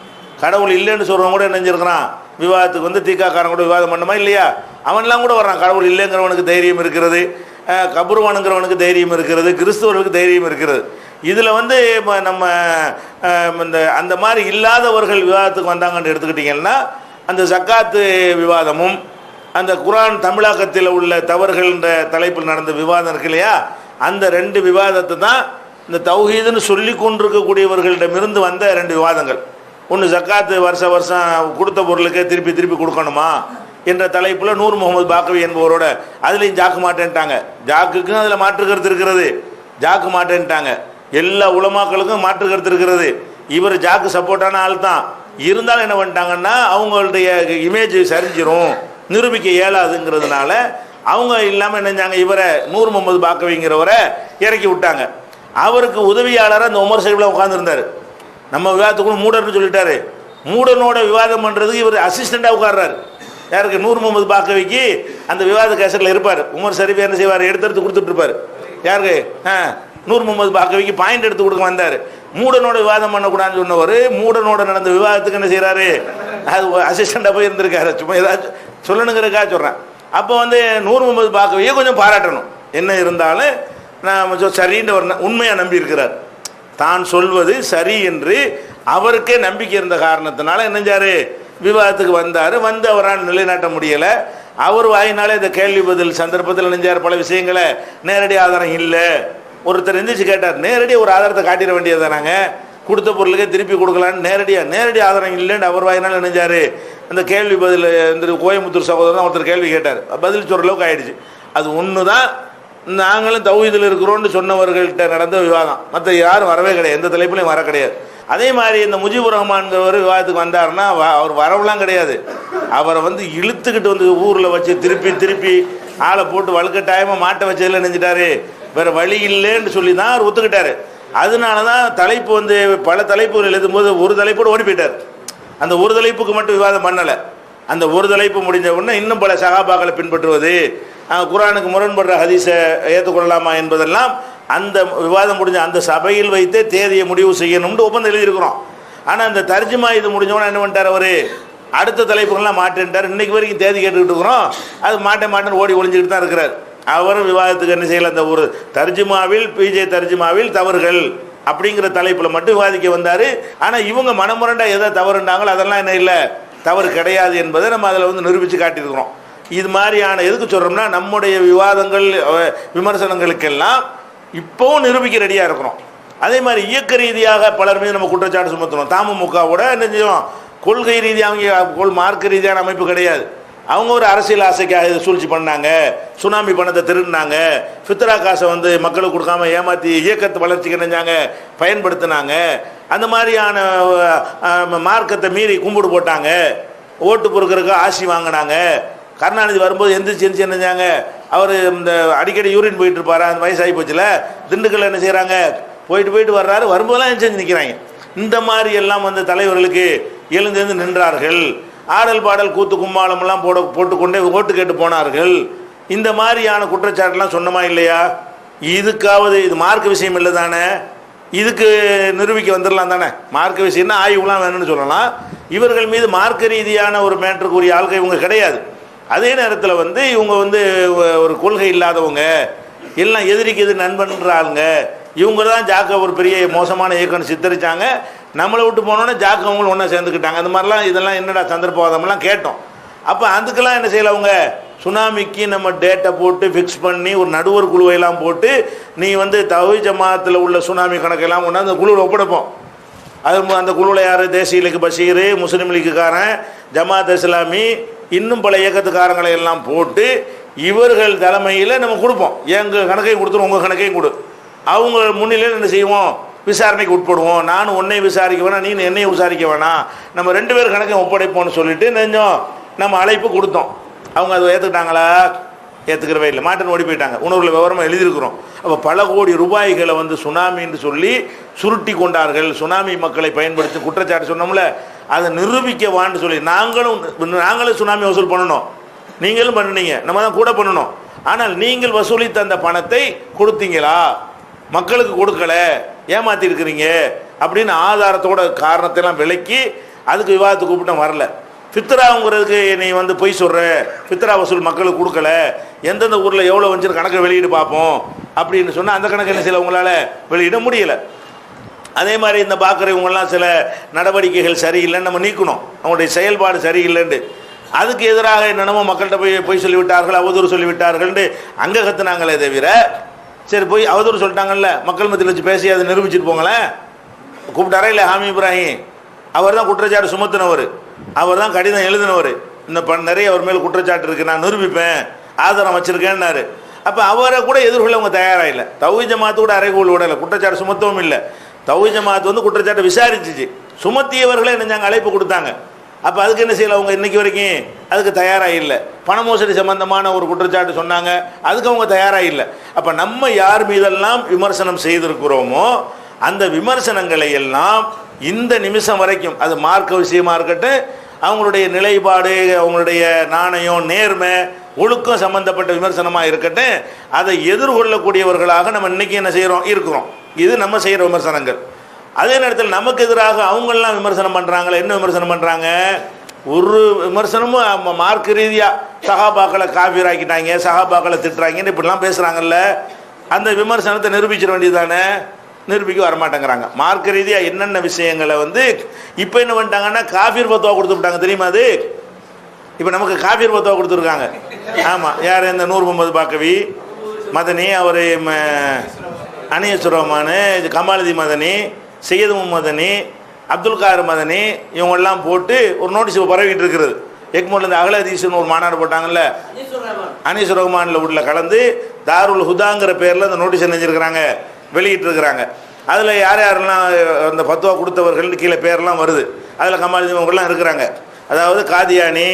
கடவுள் இல்லைன்னு சொல்கிறவங்க கூட நினைஞ்சிருக்கிறான் விவாதத்துக்கு வந்து, தீக்காக்காரன் கூட விவாதம் பண்ணுமா இல்லையா, அவன்லாம் கூட வர்றான். கடவுள் இல்லைங்கிறவனுக்கு தைரியம் இருக்கிறது, கபுர்வானுங்கிறவனுக்கு தைரியம் இருக்கிறது, கிறிஸ்தவர்களுக்கு தைரியம் இருக்கிறது. இதில் வந்து நம்ம அந்த மாதிரி இல்லாதவர்கள் விவாதத்துக்கு வந்தாங்கன்னு எடுத்துக்கிட்டிங்கன்னா, அந்த ஜக்காத்து விவாதமும் அந்த குர்ஆன் தமிழாக்கத்தில் உள்ள தவறுகள்ன்ற தலைப்பில் நடந்த விவாதம் இருக்கு இல்லையா, அந்த ரெண்டு விவாதத்தை தான் இந்த தௌஹீதுன்னு சொல்லி கொண்டிருக்கக்கூடியவர்களிடமிருந்து வந்த ரெண்டு விவாதங்கள். ஒன்று ஜக்காத்து வருஷம் கொடுத்த பொருளுக்கே திருப்பி திருப்பி கொடுக்கணுமா என்ற தலைப்பில் நூர் முகமது பாக்கவி என்பவரோட அதுலேயும் ஜாக்கு மாட்டேன்ட்டாங்க. ஜாக்குக்கும் அதில் மாற்று கருத்து இருக்கிறது, ஜாக்கு மாட்டேன்ட்டாங்க. எல்லா உலமாக்களுக்கும் மாற்று கருத்து இருக்கிறது. இவர் ஜாக்கு சப்போர்ட்டான ஆள் தான். இருந்தாலும் என்ன பண்ணிட்டாங்கன்னா, அவங்களுடைய இமேஜ் சரிஞ்சிரும், நிரூபிக்க இயலாதுங்கிறதுனால அவங்க இல்லாமல் என்னஞ்சாங்க, இவரை நூர் முகமது பாக்கவிங்கிறவரை இறக்கி விட்டாங்க. அவருக்கு உதவியாளராக அந்த உமர் சைபில் உட்காந்துருந்தார். நம்ம விவாதத்துக்குள்ள மூடர்னு சொல்லிட்டாரு. மூடனோட விவாதம் பண்ணுறதுக்கு இவர் அசிஸ்டண்டாக உட்கார்றாரு. யாருக்கு, நூர் முகமது பாக்கவிக்கு அந்த விவாத கேசட்டில் இருப்பார். உமர் ஷரீஃப் என்ன செய்வார், எடுத்து கொடுத்துட்டு இருப்பார். யாருக்கு, நூர் முகமது பாக்கவிக்கு பாயிண்ட் எடுத்து கொடுக்க வந்தார். மூடனோட விவாதம் பண்ணக்கூடாதுன்னு சொன்னவர் மூடனோட நடந்த விவாதத்துக்கு என்ன செய்கிறாரு, அது அசிஸ்டண்டாக போய் இருந்திருக்காரு. சும்மா ஏதாச்சும் சொல்லணுங்கிறதுக்காக சொல்கிறேன். அப்போ வந்து நூர் முகமது பாக்கவியை கொஞ்சம் பாராட்டணும். என்ன இருந்தாலும் நான் சரின்னு ஒரு உண்மையாக நம்பி இருக்கிறார். தான் சொல்வது சரி என்று அவருக்கே நம்பிக்கை இருந்த காரணத்தினால என்னஞ்சாரு, விவாதத்துக்கு வந்தார். வந்து அவரால் நிலைநாட்ட முடியலை. அவர் வாயினாலே இந்த கேள்வி பதில் சந்தர்ப்பத்தில் நினைஞ்சார். பல விஷயங்களை நேரடி ஆதாரம் இல்லை. ஒருத்தர் எந்திரிச்சு கேட்டார், நேரடியாக ஒரு ஆதாரத்தை காட்டிட வேண்டியது தானாங்க, கொடுத்த பொருளுக்கே திருப்பி கொடுக்கலான்னு நேரடி ஆதாரம் இல்லைன்னு அவர் வாயினால் நினைஞ்சார். அந்த கேள்வி பதில் இந்த கோயம்புத்தூர் சகோதரர் தான் ஒருத்தர் கேள்வி கேட்டார், பதில் சொல்கிற அளவுக்கு ஆயிடுச்சு. அது ஒன்று தான் நாங்களும் தௌஹீதில் இருக்கிறோன்னு சொன்னவர்கள்ட்ட நடந்த விவாதம். மற்ற யாரும் வரவே கிடையாது, எந்த தலைப்புலையும் வர கிடையாது. அதே மாதிரி இந்த முஜிபுர் ரஹ்மான்கிறவர் விவாதத்துக்கு வந்தாருன்னா அவர் வரவெல்லாம் கிடையாது. அவரை வந்து இழுத்துக்கிட்டு வந்து ஊரில் வச்சு திருப்பி ஆளை போட்டு வலுக்கட்டாயமாக மாட்ட வச்சதில் நினைஞ்சிட்டாரு. வேறு வழி இல்லைன்னு சொல்லி தான் அவர் ஒத்துக்கிட்டாரு. அதனால தான் தலைப்பு வந்து பல தலைப்புகள் எழுதும்போது ஒரு தலைப்போடு ஓடி போயிட்டார். அந்த ஒரு தலைப்புக்கு மட்டும் விவாதம் பண்ணலை. அந்த ஒரு தலைப்பு முடிஞ்ச உடனே இன்னும் பல சகாபாக்களை பின்பற்றுவது, குர்ஆனுக்கு முரண்படுற ஹதீஸை ஏற்றுக்கொள்ளலாமா என்பதெல்லாம் அந்த விவாதம் முடிஞ்ச அந்த சபையில் வைத்தே தேதியை முடிவு செய்யணும்னு ஒப்பந்தம் எழுதியிருக்கிறோம். ஆனால் அந்த தர்ஜுமா இது முடிஞ்சவொன்னே என்ன பண்ணிட்டார், அவர் அடுத்த தலைப்புகள்லாம் மாட்டேன்ட்டார். இன்றைக்கு வரைக்கும் தேதி கேட்டுக்கிட்டு இருக்கிறோம், அது மாட்டேன்னு ஓடி ஒளிஞ்சிக்கிட்டு தான் இருக்கிறார். அவரும் விவாதத்துக்கு என்ன செய்யலை, அந்த ஒரு தர்ஜுமாவில் பிஜே தர்ஜுமாவில் தவறுகள் அப்படிங்கிற தலைப்பில் மட்டும் விவாதிக்க வந்தார். ஆனால் இவங்க மனமுரண்டா எதை தவறுண்டாங்களோ அதெல்லாம் என்ன இல்லை, தவறு கிடையாது என்பதை நம்ம அதில் வந்து நிரூபித்து காட்டியிருக்கிறோம். இது மாதிரியான எதுக்கு சொல்கிறோம்னா, நம்முடைய விவாதங்கள் விமர்சனங்களுக்கெல்லாம் இப்போவும் நிரூபிக்க ரெடியாக இருக்கிறோம். அதே மாதிரி இயக்க ரீதியாக பலர் மீது நம்ம குற்றச்சாட்டு சுமத்துறோம். தமுமுகவோட என்ன செய்வோம், கொள்கை ரீதியாக அவங்க மார்க்க ரீதியான அமைப்பு கிடையாது. அவங்க ஒரு அரசியல் ஆசைக்காக இதை சூழ்ச்சி பண்ணாங்க, சுனாமி பணத்தை திருடினாங்க, ஃபித்ரா காசை வந்து மக்களுக்கு கொடுக்காம ஏமாற்றி இயக்கத்தை வளர்ச்சிக்கு நினைஞ்சாங்க, பயன்படுத்தினாங்க. அந்த மாதிரியான மார்க்கத்தை மீறி கும்பிடு போட்டாங்க, ஓட்டு பொறுக்கிறதுக்கு ஆசி வாங்கினாங்க. கருணாநிதி வரும்போது எந்திரிச்சு நினைஞ்சாங்க, அவர் இந்த அடிக்கடி யூரின் போயிட்டு இருப்பாரா, அந்த வயசாகி போச்சுல, திண்டுக்கல்ல என்ன செய்கிறாங்க, போயிட்டு வர்றாரு, வரும்போதெல்லாம் செஞ்சு நிற்கிறாங்க. இந்த மாதிரி எல்லாம் வந்து தலைவர்களுக்கு எழுந்தெழுந்து நின்றார்கள். ஆடல் பாடல் கூத்து கும்மாளமெல்லாம் போட்டுக்கொண்டே ஓட்டு கேட்டு போனார்கள். இந்த மாதிரியான குற்றச்சாட்டுலாம் சொன்னமா இல்லையா? இதுக்காவது இது மார்க்க விஷயம் இல்லை தானே, இதுக்கு நிரூபிக்க வந்துடலாம் தானே. மார்க்க விஷயம்னா ஆய்வுலாம் வேணும்னு சொல்லலாம். இவர்கள் மீது மார்க்க ரீதியான ஒரு மேட்டருக்குரிய ஆள்கை இவங்க கிடையாது. அதே நேரத்தில் வந்து இவங்க வந்து ஒரு கொள்கை இல்லாதவங்க, எல்லாம் எதிரிக்கு எதிர் நண்பன்ற ஆளுங்க, இவங்க தான் ஜாக்க ஒரு பெரிய மோசமான இயக்கம் சித்தரிச்சாங்க. நம்மளை விட்டு போனோன்னே ஜாக்க அவங்களும் ஒன்றா சேர்ந்துக்கிட்டாங்க. அந்த மாதிரிலாம் இதெல்லாம் என்னடா சந்தர்ப்பவாதம்லாம் கேட்டோம். அப்போ அதுக்கெல்லாம் என்ன செய்யலை, அவங்க சுனாமிக்கு நம்ம டேட்டை போட்டு ஃபிக்ஸ் பண்ணி ஒரு நடுவர் குழுவையெல்லாம் போட்டு நீ வந்து தௌஹீத் ஜமாத்தில் உள்ள சுனாமி கணக்கெல்லாம் கொண்டு அந்த குழுவில் ஒப்படைப்போம். அது அந்த குழுவில் யார், தேசிய லீக் பஷீர், முஸ்லீம் லீக்குக்காரன், ஜமாத் இஸ்லாமி, இன்னும் பல இயக்கத்துக்காரங்களை எல்லாம் போட்டு இவர்கள் தலைமையில் நம்ம கொடுப்போம். எங்கள் கணக்கையும் கொடுத்துரும், உங்கள் கணக்கையும் கொடு. அவங்க முன்னிலையில் என்ன செய்வோம், விசாரணைக்கு உட்படுவோம். நானும் உன்னை விசாரிக்க வேணாம், நீ என்னையும் விசாரிக்க வேணாம், நம்ம 2 பேர் கணக்கையும் ஒப்படைப்போம்னு சொல்லிட்டு நெஞ்சம் நம்ம அழைப்பு கொடுத்தோம். அவங்க அதை ஏற்றுக்கிட்டாங்களா? ஏற்றுக்கிறவே இல்லை, மாட்டுன்னு ஓடி போயிட்டாங்க. உணர்வுல விவரமாக எழுதியிருக்கிறோம். அப்போ பல கோடி ரூபாய்களை வந்து சுனாமின்னு சொல்லி சுருட்டி கொண்டார்கள். சுனாமி மக்களை பயன்படுத்தி குற்றச்சாட்டு சொன்னோம்ல, அதை நிரூபிக்கவான்னு சொல்லி நாங்களும் சுனாமி வசூல் பண்ணணும், நீங்களும் பண்ணினீங்க, நம்ம தான் கூட பண்ணணும். ஆனால் நீங்கள் வசூலித்த அந்த பணத்தை கொடுத்தீங்களா, மக்களுக்கு கொடுக்கல, ஏமாற்றி இருக்கிறீங்க அப்படின்னு ஆதாரத்தோட காரணத்தைலாம் விளக்கி அதுக்கு விவாதத்துக்கு கூப்பிட்டோம். வரல. ஃபித்ராங்கிறதுக்கு நீ வந்து பொய் சொல்கிற, ஃபித்ரா வசூல் மக்களுக்கு கொடுக்கல, எந்தெந்த ஊரில் எவ்வளோ வந்துச்சு கணக்கை வெளியிட்டு பார்ப்போம் அப்படின்னு சொன்னால் அந்த கணக்கு என்ன செய்யலை, உங்களால் வெளியிட முடியலை. அதே மாதிரி இந்த பார்க்குறவங்கெல்லாம் சில நடவடிக்கைகள் சரியில்லைன்னு நம்ம நீக்கணும், அவங்களுடைய செயல்பாடு சரியில்லைன்னு. அதுக்கு எதிராக என்னென்னமோ மக்கள்கிட்ட போய் சொல்லிவிட்டார்கள், அவதூறு சொல்லிவிட்டார்கள்னு அங்கே கற்றுனாங்களே தவிர, சரி போய் அவதூறு சொல்லிட்டாங்கல்ல, மக்கள் மத்தியில் வச்சு பேசி அதை நிரூபிச்சுட்டு போங்களேன். கூப்பிட்டாரா இல்லை ஹாமி இப்ராஹிம்? அவர் தான் குற்றச்சாட்டு சுமத்தினவர், அவர் தான் கடிதம் எழுதினவர். இந்த நிறைய அவர் மேல் குற்றச்சாட்டு இருக்குது, நான் நிரூபிப்பேன், ஆதாரம் வச்சுருக்கேன்னாரு. அப்போ அவரை கூட எதிர்கொள்ள அவங்க தயாராக இல்லை. தௌஹீத் ஜமாத்து கூட அறைகூல் விடலை, குற்றச்சாட்டு சுமத்தவும் இல்லை. தௌஹீத் ஜமாத்து வந்து குற்றச்சாட்டை விசாரிச்சிச்சு, சுமத்தியவர்களே நினைஞ்சாங்க, அழைப்பு கொடுத்தாங்க. அப்போ அதுக்கு என்ன செய்யலை, அவங்க இன்றைக்கி வரைக்கும் அதுக்கு தயாராக இல்லை. பண மோசடி சம்பந்தமான ஒரு குற்றச்சாட்டு சொன்னாங்க, அதுக்கு அவங்க தயாராக இல்லை. அப்போ நம்ம யார் மீதெல்லாம் விமர்சனம் செய்திருக்கிறோமோ அந்த விமர்சனங்களை எல்லாம் இந்த நிமிஷம் வரைக்கும், அது மார்க்க விஷயமா இருக்கட்டும், அவங்களுடைய நிலைப்பாடு, அவங்களுடைய நாணயம், நேர்மை, ஒழுக்கம் சம்பந்தப்பட்ட விமர்சனமாக இருக்கட்டும், அதை எதிர்கொள்ளக்கூடியவர்களாக நம்ம இன்னைக்கு என்ன செய்கிறோம், இருக்கிறோம். இது நம்ம செய்கிற விமர்சனங்கள். அதே நேரத்தில் நமக்கு எதிராக அவங்கெல்லாம் விமர்சனம் பண்ணுறாங்களே, என்ன விமர்சனம் பண்ணுறாங்க, ஒரு விமர்சனமும் மார்க்க ரீதியாக சஹாபாக்களை காஃபிராக்கிட்டாங்க, சஹாபாக்களை திட்டுறாங்கன்னு இப்படிலாம் பேசுகிறாங்கல்ல, அந்த விமர்சனத்தை நிரூபிச்சிட வேண்டியது தானே. நிரூபிக்க வரமாட்டேங்கிறாங்க. மார்க்க ரீதியாக என்னென்ன விஷயங்களை வந்து இப்போ என்ன பண்ணிட்டாங்கன்னா காஃபிர் பத்துவா கொடுத்து விட்டாங்க, தெரியுமா? அது இப்போ நமக்கு காஃபிர் பத்துவா கொடுத்துருக்காங்க. ஆமாம், யார், இந்த நூர் முகமது பாக்கவி மதனி, அவர் அனியசுர் ரஹ்மான், கமாலுதீன் மதனி, சையது மதனி, அப்துல் கார் மதனி, இவங்கெல்லாம் போட்டு ஒரு நோட்டீஸ் பரவிட்டு இருக்கிறது. எக்மோர்லேருந்து அகலதீஸ்னு ஒரு மாநாடு போட்டாங்கல்ல, அனிசுர் ரஹ்மானில் உள்ள கலந்து தாருல் ஹுதாங்கிற பேரில் அந்த நோட்டீஸ் நினைஞ்சிருக்கிறாங்க, வெளியிட்டிருக்கிறாங்க. அதில் யார் யாரெல்லாம் அந்த ஃபத்வா கொடுத்தவர்கள் கீழே பேரெல்லாம் வருது. அதில் கமாலுதீன் அவங்கெல்லாம் இருக்கிறாங்க. அதாவது காதியானி,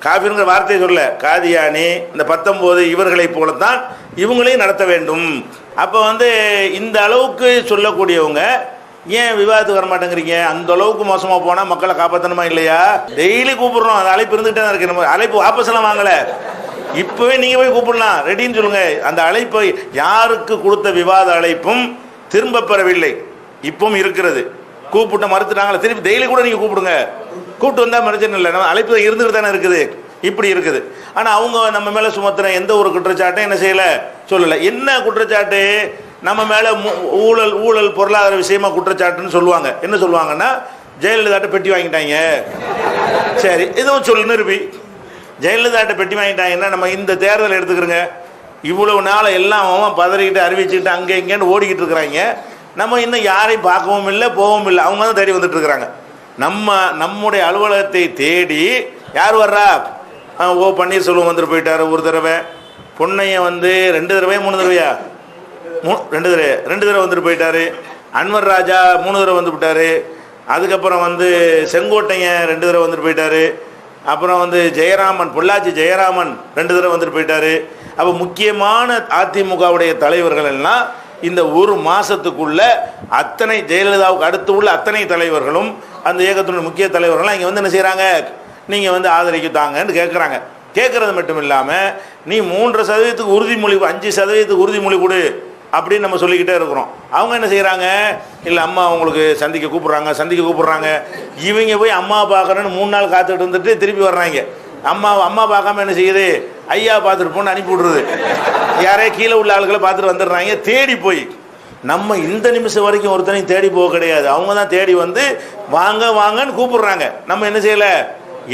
காஃபிருங்கிற வார்த்தையை சொல்ல, காதியானி, இந்த 19 இவர்களை போலத்தான் இவங்களையும் நடத்த வேண்டும். அப்போ வந்து இந்த அளவுக்கு சொல்லக்கூடியவங்க ஏன் விவாதத்துக்கு வர மாட்டேங்கிறீங்க? அந்த அளவுக்கு மோசமாக போனால் மக்களை காப்பாற்றணுமா இல்லையா? டெய்லி கூப்பிடுறோம், அது அழைப்பு இருந்துகிட்டே தான் இருக்கு. நம்ம அழைப்பு வாபஸ்லாம் வாங்கலை, இப்போவே நீங்கள் போய் கூப்பிடலாம், ரெடின்னு சொல்லுங்கள். அந்த அழைப்பை யாருக்கு கொடுத்த விவாத அழைப்பும் திரும்ப பெறவில்லை, இப்பவும் இருக்கிறது. கூப்பிட்ட மறுத்துட்டாங்களே, திருப்பி டெய்லி கூட நீங்கள் கூப்பிடுங்க, கூப்பிட்டு வந்தால் பிரச்சனை இல்லை. நம்ம அழைப்பு இருந்துகிட்டு தானே இருக்குது, இப்படி இருக்குது. ஆனால் அவங்க நம்ம மேலே சுமத்துற எந்த ஒரு குற்றச்சாட்டும் என்ன செய்யலை, சொல்லலை. என்ன குற்றச்சாட்டு? நம்ம மேலே ஊழல் பொருளாதார விஷயமா குற்றச்சாட்டுன்னு சொல்லுவாங்க. என்ன சொல்லுவாங்கன்னா, ஜெயலலிதாட்ட பெட்டி வாங்கிட்டாங்க. சரி, இதுவும் சொல்லு நிரூபி. ஜெயலலிதாட்ட பெட்டி வாங்கிட்டாங்கன்னா நம்ம இந்த தேர்தல் எடுத்துக்கிறோங்க, இவ்வளவு நாள் எல்லாம் பதறிக்கிட்டு அறிவிச்சுக்கிட்டு அங்கே இங்கேன்னு ஓடிக்கிட்டு இருக்கிறாங்க. நம்ம இன்னும் யாரையும் பார்க்கவும் இல்லை, போகவும் இல்லை, அவங்க தான் தேடி வந்துட்டு இருக்கிறாங்க. நம்முடைய அலுவலகத்தை தேடி யார் வர்றா? ஓ பன்னீர்செல்வம் வந்துட்டு போயிட்டார் ஒரு தடவை, பொன்னையன் வந்து 2 தடவை 3 தடவையா 2 தடவை வந்துட்டு போயிட்டாரு, அன்வர் ராஜா 3 தடவை வந்து விட்டார், அதுக்கப்புறம் வந்து செங்கோட்டையன் 2 தடவை வந்துட்டு போயிட்டாரு, அப்புறம் வந்து ஜெயராமன், பொள்ளாச்சி ஜெயராமன் 2 தடவை வந்துட்டு போயிட்டாரு. அப்போ முக்கியமான அதிமுகவுடைய தலைவர்கள் எல்லாம் இந்த ஒரு மாதத்துக்குள்ள அத்தனை ஜெயலலிதாவுக்கு அடுத்து உள்ள அத்தனை தலைவர்களும் அந்த இயக்கத்தினுடைய முக்கிய தலைவர்கள்லாம் இங்கே வந்து என்ன செய்கிறாங்க, நீங்கள் வந்து ஆதரிக்கத்தாங்கன்னு கேட்குறாங்க. கேட்குறது மட்டும் இல்லாமல் நீ 3% உறுதிமொழி, 5% உறுதிமொழி கொடு, அப்படின்னு நம்ம சொல்லிக்கிட்டே இருக்கிறோம். அவங்க என்ன செய்கிறாங்க, இல்லை அம்மா அவங்களுக்கு சந்திக்க கூப்பிட்றாங்க. இவங்க போய் அம்மா பார்க்குறேன்னு 3 நாள் காத்துக்கிட்டு இருந்துட்டு திருப்பி வர்றாங்க. அம்மா பார்க்காம என்ன செய்யுது, ஐயா பார்த்துட்டு போன்னு அனுப்பி விட்ருது. யாரே கீழே உள்ள ஆளுகளை பார்த்துட்டு வந்துடுறாங்க. தேடி போய் நம்ம இந்த நிமிஷம் வரைக்கும் ஒருத்தனையும் தேடி போக கிடையாது. அவங்க தான் தேடி வந்து வாங்கன்னு கூப்பிடுறாங்க. நம்ம என்ன செய்யலை,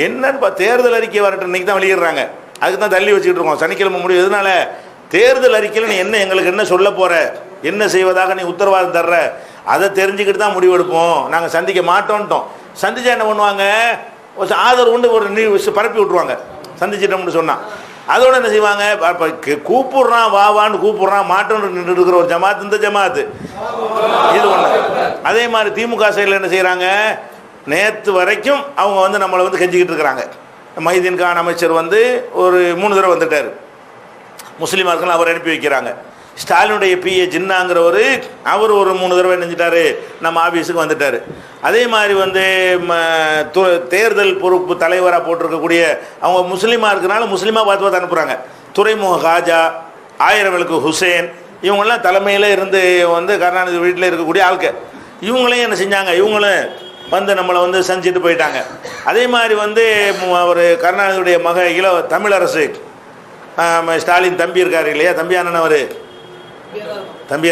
என்னன்னு தேர்தல் அறிக்கை வரட்டும் இன்னைக்கு தான் வெளியிடுறாங்க. அதுக்கு தான் தள்ளி வச்சுக்கிட்டு இருக்கோம். சனிக்கிழமை முடியும். எதனால, தேர்தல் அறிக்கையில் நீ எங்களுக்கு என்ன சொல்ல போற, என்ன செய்வதாக நீ உத்தரவாதம் தர்ற, அதை தெரிஞ்சுக்கிட்டு தான் முடிவெடுப்போம். நாங்கள் சந்திக்க மாட்டோன்ட்டோம். சந்திச்சா என்ன பண்ணுவாங்க, ஆதரவு கொண்டு ஒரு பரப்பி விட்டுருவாங்க. சந்திச்சிட்டோம்னு சொன்னா அதோட என்ன செய்வாங்க, கூப்பிடுறான் வான்னு கூப்பிடுறான், மாட்டோன்னு நின்று இருக்கிற ஒரு ஜமாத் இந்த ஜமாத்து இது ஒன்று. அதே மாதிரி திமுக சைடில் என்ன செய்கிறாங்க, நேற்று வரைக்கும் அவங்க வந்து நம்மளை வந்து கெஞ்சிக்கிட்டு இருக்கிறாங்க. மைதீன் கான் அமைச்சர் வந்து ஒரு 3 தடவை வந்துட்டார். முஸ்லீமார்கள் அவர் அனுப்பி வைக்கிறாங்க. ஸ்டாலினுடைய பிஏ ஜின்னாங்கிறவர் அவர் ஒரு 3 தடவை நினைஞ்சிட்டாரு, நம்ம ஆஃபீஸுக்கு வந்துட்டார். அதே மாதிரி வந்து தேர்தல் பொறுப்பு தலைவராக போட்டிருக்கக்கூடிய அவங்க முஸ்லீமாக இருக்கிறனால முஸ்லீமாக பார்த்து அனுப்புகிறாங்க. துறைமுக காஜா, 1000 விளக்கு ஹுசேன், இவங்கெல்லாம் தலைமையில் இருந்து வந்து கருணாநிதி வீட்டில் இருக்கக்கூடிய ஆட்கள். இவங்களையும் என்ன செஞ்சாங்க, இவங்களும் வந்து நம்மளை வந்து செஞ்சுட்டு போயிட்டாங்க. அதே மாதிரி வந்து ஒரு கருணாநிதியுடைய தமிழரசு ஸ்டாலின் தம்பி இருக்காரு இல்லையா, தம்பி அண்ணன் அவர் தம்பி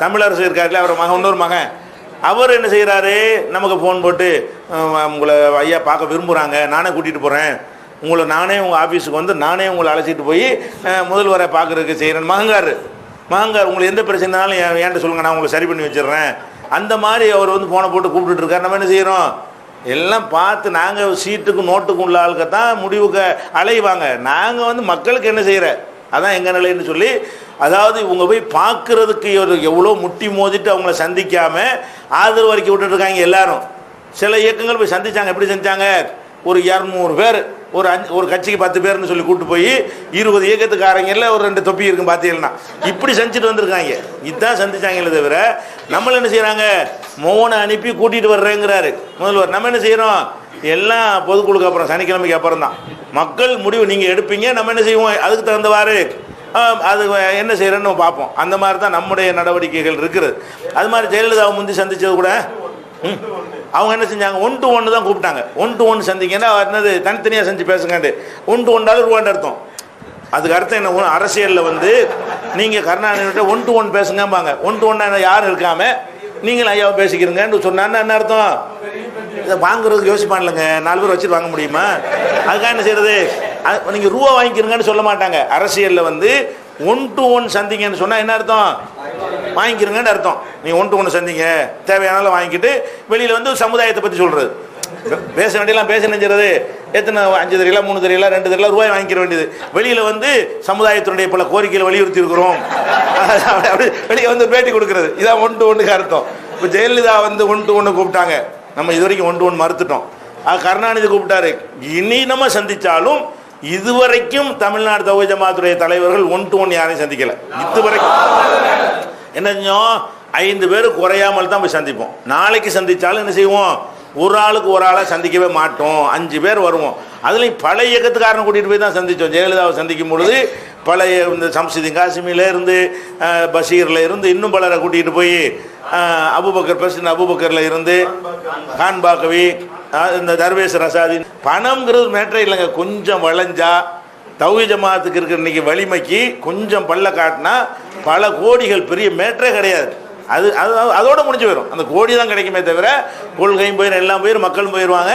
தமிழரசு இருக்காரு இல்லையா, அவர் மகன் இன்னொரு மகன், அவர் என்ன செய்கிறாரு, நமக்கு ஃபோன் போட்டு உங்களை ஐயா பார்க்க விரும்புகிறாங்க, நானே கூட்டிகிட்டு போகிறேன், உங்களை நானே உங்கள் ஆஃபீஸுக்கு வந்து நானே உங்களை அழைச்சிட்டு போய் முதல்வரை பார்க்குறதுக்கு செய்கிறேன். மகங்கார் உங்களுக்கு எந்த பிரச்சனைனாலும் ஏன்ட்ட சொல்லுங்கள், நான் உங்களை சரி பண்ணி வச்சிடுறேன். அந்த மாதிரி அவர் வந்து ஃபோனை போட்டு கூப்பிட்டுட்டு இருக்கார். நம்ம என்ன செய்கிறோம், எல்லாம் பார்த்து நாங்கள் சீட்டுக்கும் நோட்டுக்கும் உள்ள ஆளுக்கு தான் முடிவுக்கு அலைவாங்க. நாங்கள் வந்து மக்களுக்கு என்ன செய்கிற அதான் எங்கள் நிலைன்னு சொல்லி, அதாவது இவங்க போய் பார்க்குறதுக்கு எவ்வளோ முட்டி மோதிட்டு அவங்கள சந்திக்காமல் ஆதரவு அறிக்கை விட்டுட்ருக்காங்க எல்லாரும். சில இயக்கங்கள் போய் சந்தித்தாங்க. எப்படி செஞ்சாங்க, ஒரு 200 பேர் ஒரு கட்சிக்கு 10 பேர்னு சொல்லி கூப்பிட்டு போய் 20 இயக்கத்துக்காரங்களில் ஒரு 2 தொப்பி இருக்கும் பார்த்தீங்கன்னா இப்படி செஞ்சுட்டு வந்திருக்காங்க. இதுதான் சந்திச்சாங்களே தவிர நம்மளை என்ன செய்கிறாங்க, மோனை அனுப்பி கூட்டிகிட்டு வர்றேங்கிறாரு முதல்வர். நம்ம என்ன செய்கிறோம், எல்லாம் பொதுக்குழுக்கு அப்புறம் சனிக்கிழமைக்கு அப்புறம் தான் மக்கள் முடிவு நீங்கள் எடுப்பீங்க. நம்ம என்ன செய்வோம், அதுக்கு தகுந்தவாறு அது என்ன செய்கிறேன்னு பார்ப்போம். அந்த மாதிரி தான் நம்முடைய நடவடிக்கைகள் இருக்குது. அது மாதிரி ஜெயலலிதாவை முந்தி சந்தித்தது கூட அவங்க என்ன செஞ்சாங்க, 1 to 1 தான் கூப்பிட்டாங்க. 1 to 1 சந்திங்கன்னா என்னது, தனித்தனியாக செஞ்சு பேசுங்கண்டு. 1 to 1 ரூபான்னு அர்த்தம். அதுக்கு அர்த்தம் என்ன, அரசியலில் வந்து நீங்கள் கருணாநிதிட்ட 1 to 1 பேசுங்கம்பாங்க. 1 to 1 யாரும் இருக்காம நீங்கள் ஐயாவை பேசிக்கிறீங்கன்னு சொன்னான்னு என்ன அர்த்தம், இதை வாங்குறதுக்கு யோசிப்பான்லங்க, 4 பேர் வச்சுட்டு வாங்க முடியுமா? அதுக்காக என்ன செய்யறது, நீங்கள் ரூபா வாங்கிக்கிறீங்கன்னு சொல்ல மாட்டாங்க. அரசியலில் வந்து 1 to 1 சந்திங்கன்னு சொன்னால் என்ன அர்த்தம், வாங்கிக்கிறங்கன்னு அர்த்தம். நீங்கள் 1 to 1 சந்திங்க, தேவையானாலும் வாங்கிக்கிட்டு வெளியில் வந்து சமுதாயத்தை பற்றி சொல்கிறது. பேச வேண்டியெல்லாம் பேச நினைக்கிறது, எத்தனை 5 தெரியல 3 தெரியல 2 தெரியல ரூபாய் வாங்கிக்கிற வேண்டியது. வெளியில் வந்து சமுதாயத்தினுடைய பல கோரிக்கைகளை வலியுறுத்தி இருக்கிறோம் அப்படி வெளியே வந்து பேட்டி கொடுக்கறது. இதான் 1 to 1க்கு அர்த்தம். இப்போ ஜெயலலிதா வந்து 1 to 1 கூப்பிட்டாங்க, நம்ம இது வரைக்கும் 1 to 1 மறுத்துட்டோம். கருணாநிதி கூப்பிட்டாரு. இனி நம்ம சந்திச்சாலும் இதுவரைக்கும் தமிழ்நாடு தௌஹீத் ஜமாத்துடைய தலைவர்கள் 1 to 1 யாரையும் சந்திக்கல. இதுவரைக்கும் என்ன செஞ்சோம், 5 பேர் குறையாமல் தான் போய் சந்திப்போம். நாளைக்கு சந்திச்சாலும் என்ன செய்வோம், ஒரு ஆளுக்கு ஒரு ஆளாக சந்திக்கவே மாட்டோம், 5 பேர் வருவோம். அதுலேயும் பழைய இயக்கத்துக்காரனை கூட்டிகிட்டு போய் தான் சந்தித்தோம். ஜெயலலிதாவை சந்திக்கும் பொழுது பழைய இந்த சம்சுதீன் காசிமில இருந்து பஷீரில் இருந்து இன்னும் பலரை கூட்டிகிட்டு போய் அபுபக்கர் பிரசிடன்ட் அபுபக்கரில் இருந்து கான் பாக்கவி இந்த தர்வேஸ் ரசாதி. பணம்ங்கிறது மேட்டரே இல்லைங்க. கொஞ்சம் வளைஞ்சா தௌஹீத் ஜமாத்துக்கு இருக்கிற இன்னைக்கு வலிமைக்கு கொஞ்சம் பல்ல காட்டினா பல கோடிகள் பெரிய மேட்டரே கிடையாது. அதோட முடிஞ்சு போயிடும். அந்த கோடி தான் கிடைக்குமே தவிர கொள்கையும் போயிடும், எல்லாம் போயிடும், மக்களும் போயிடுவாங்க.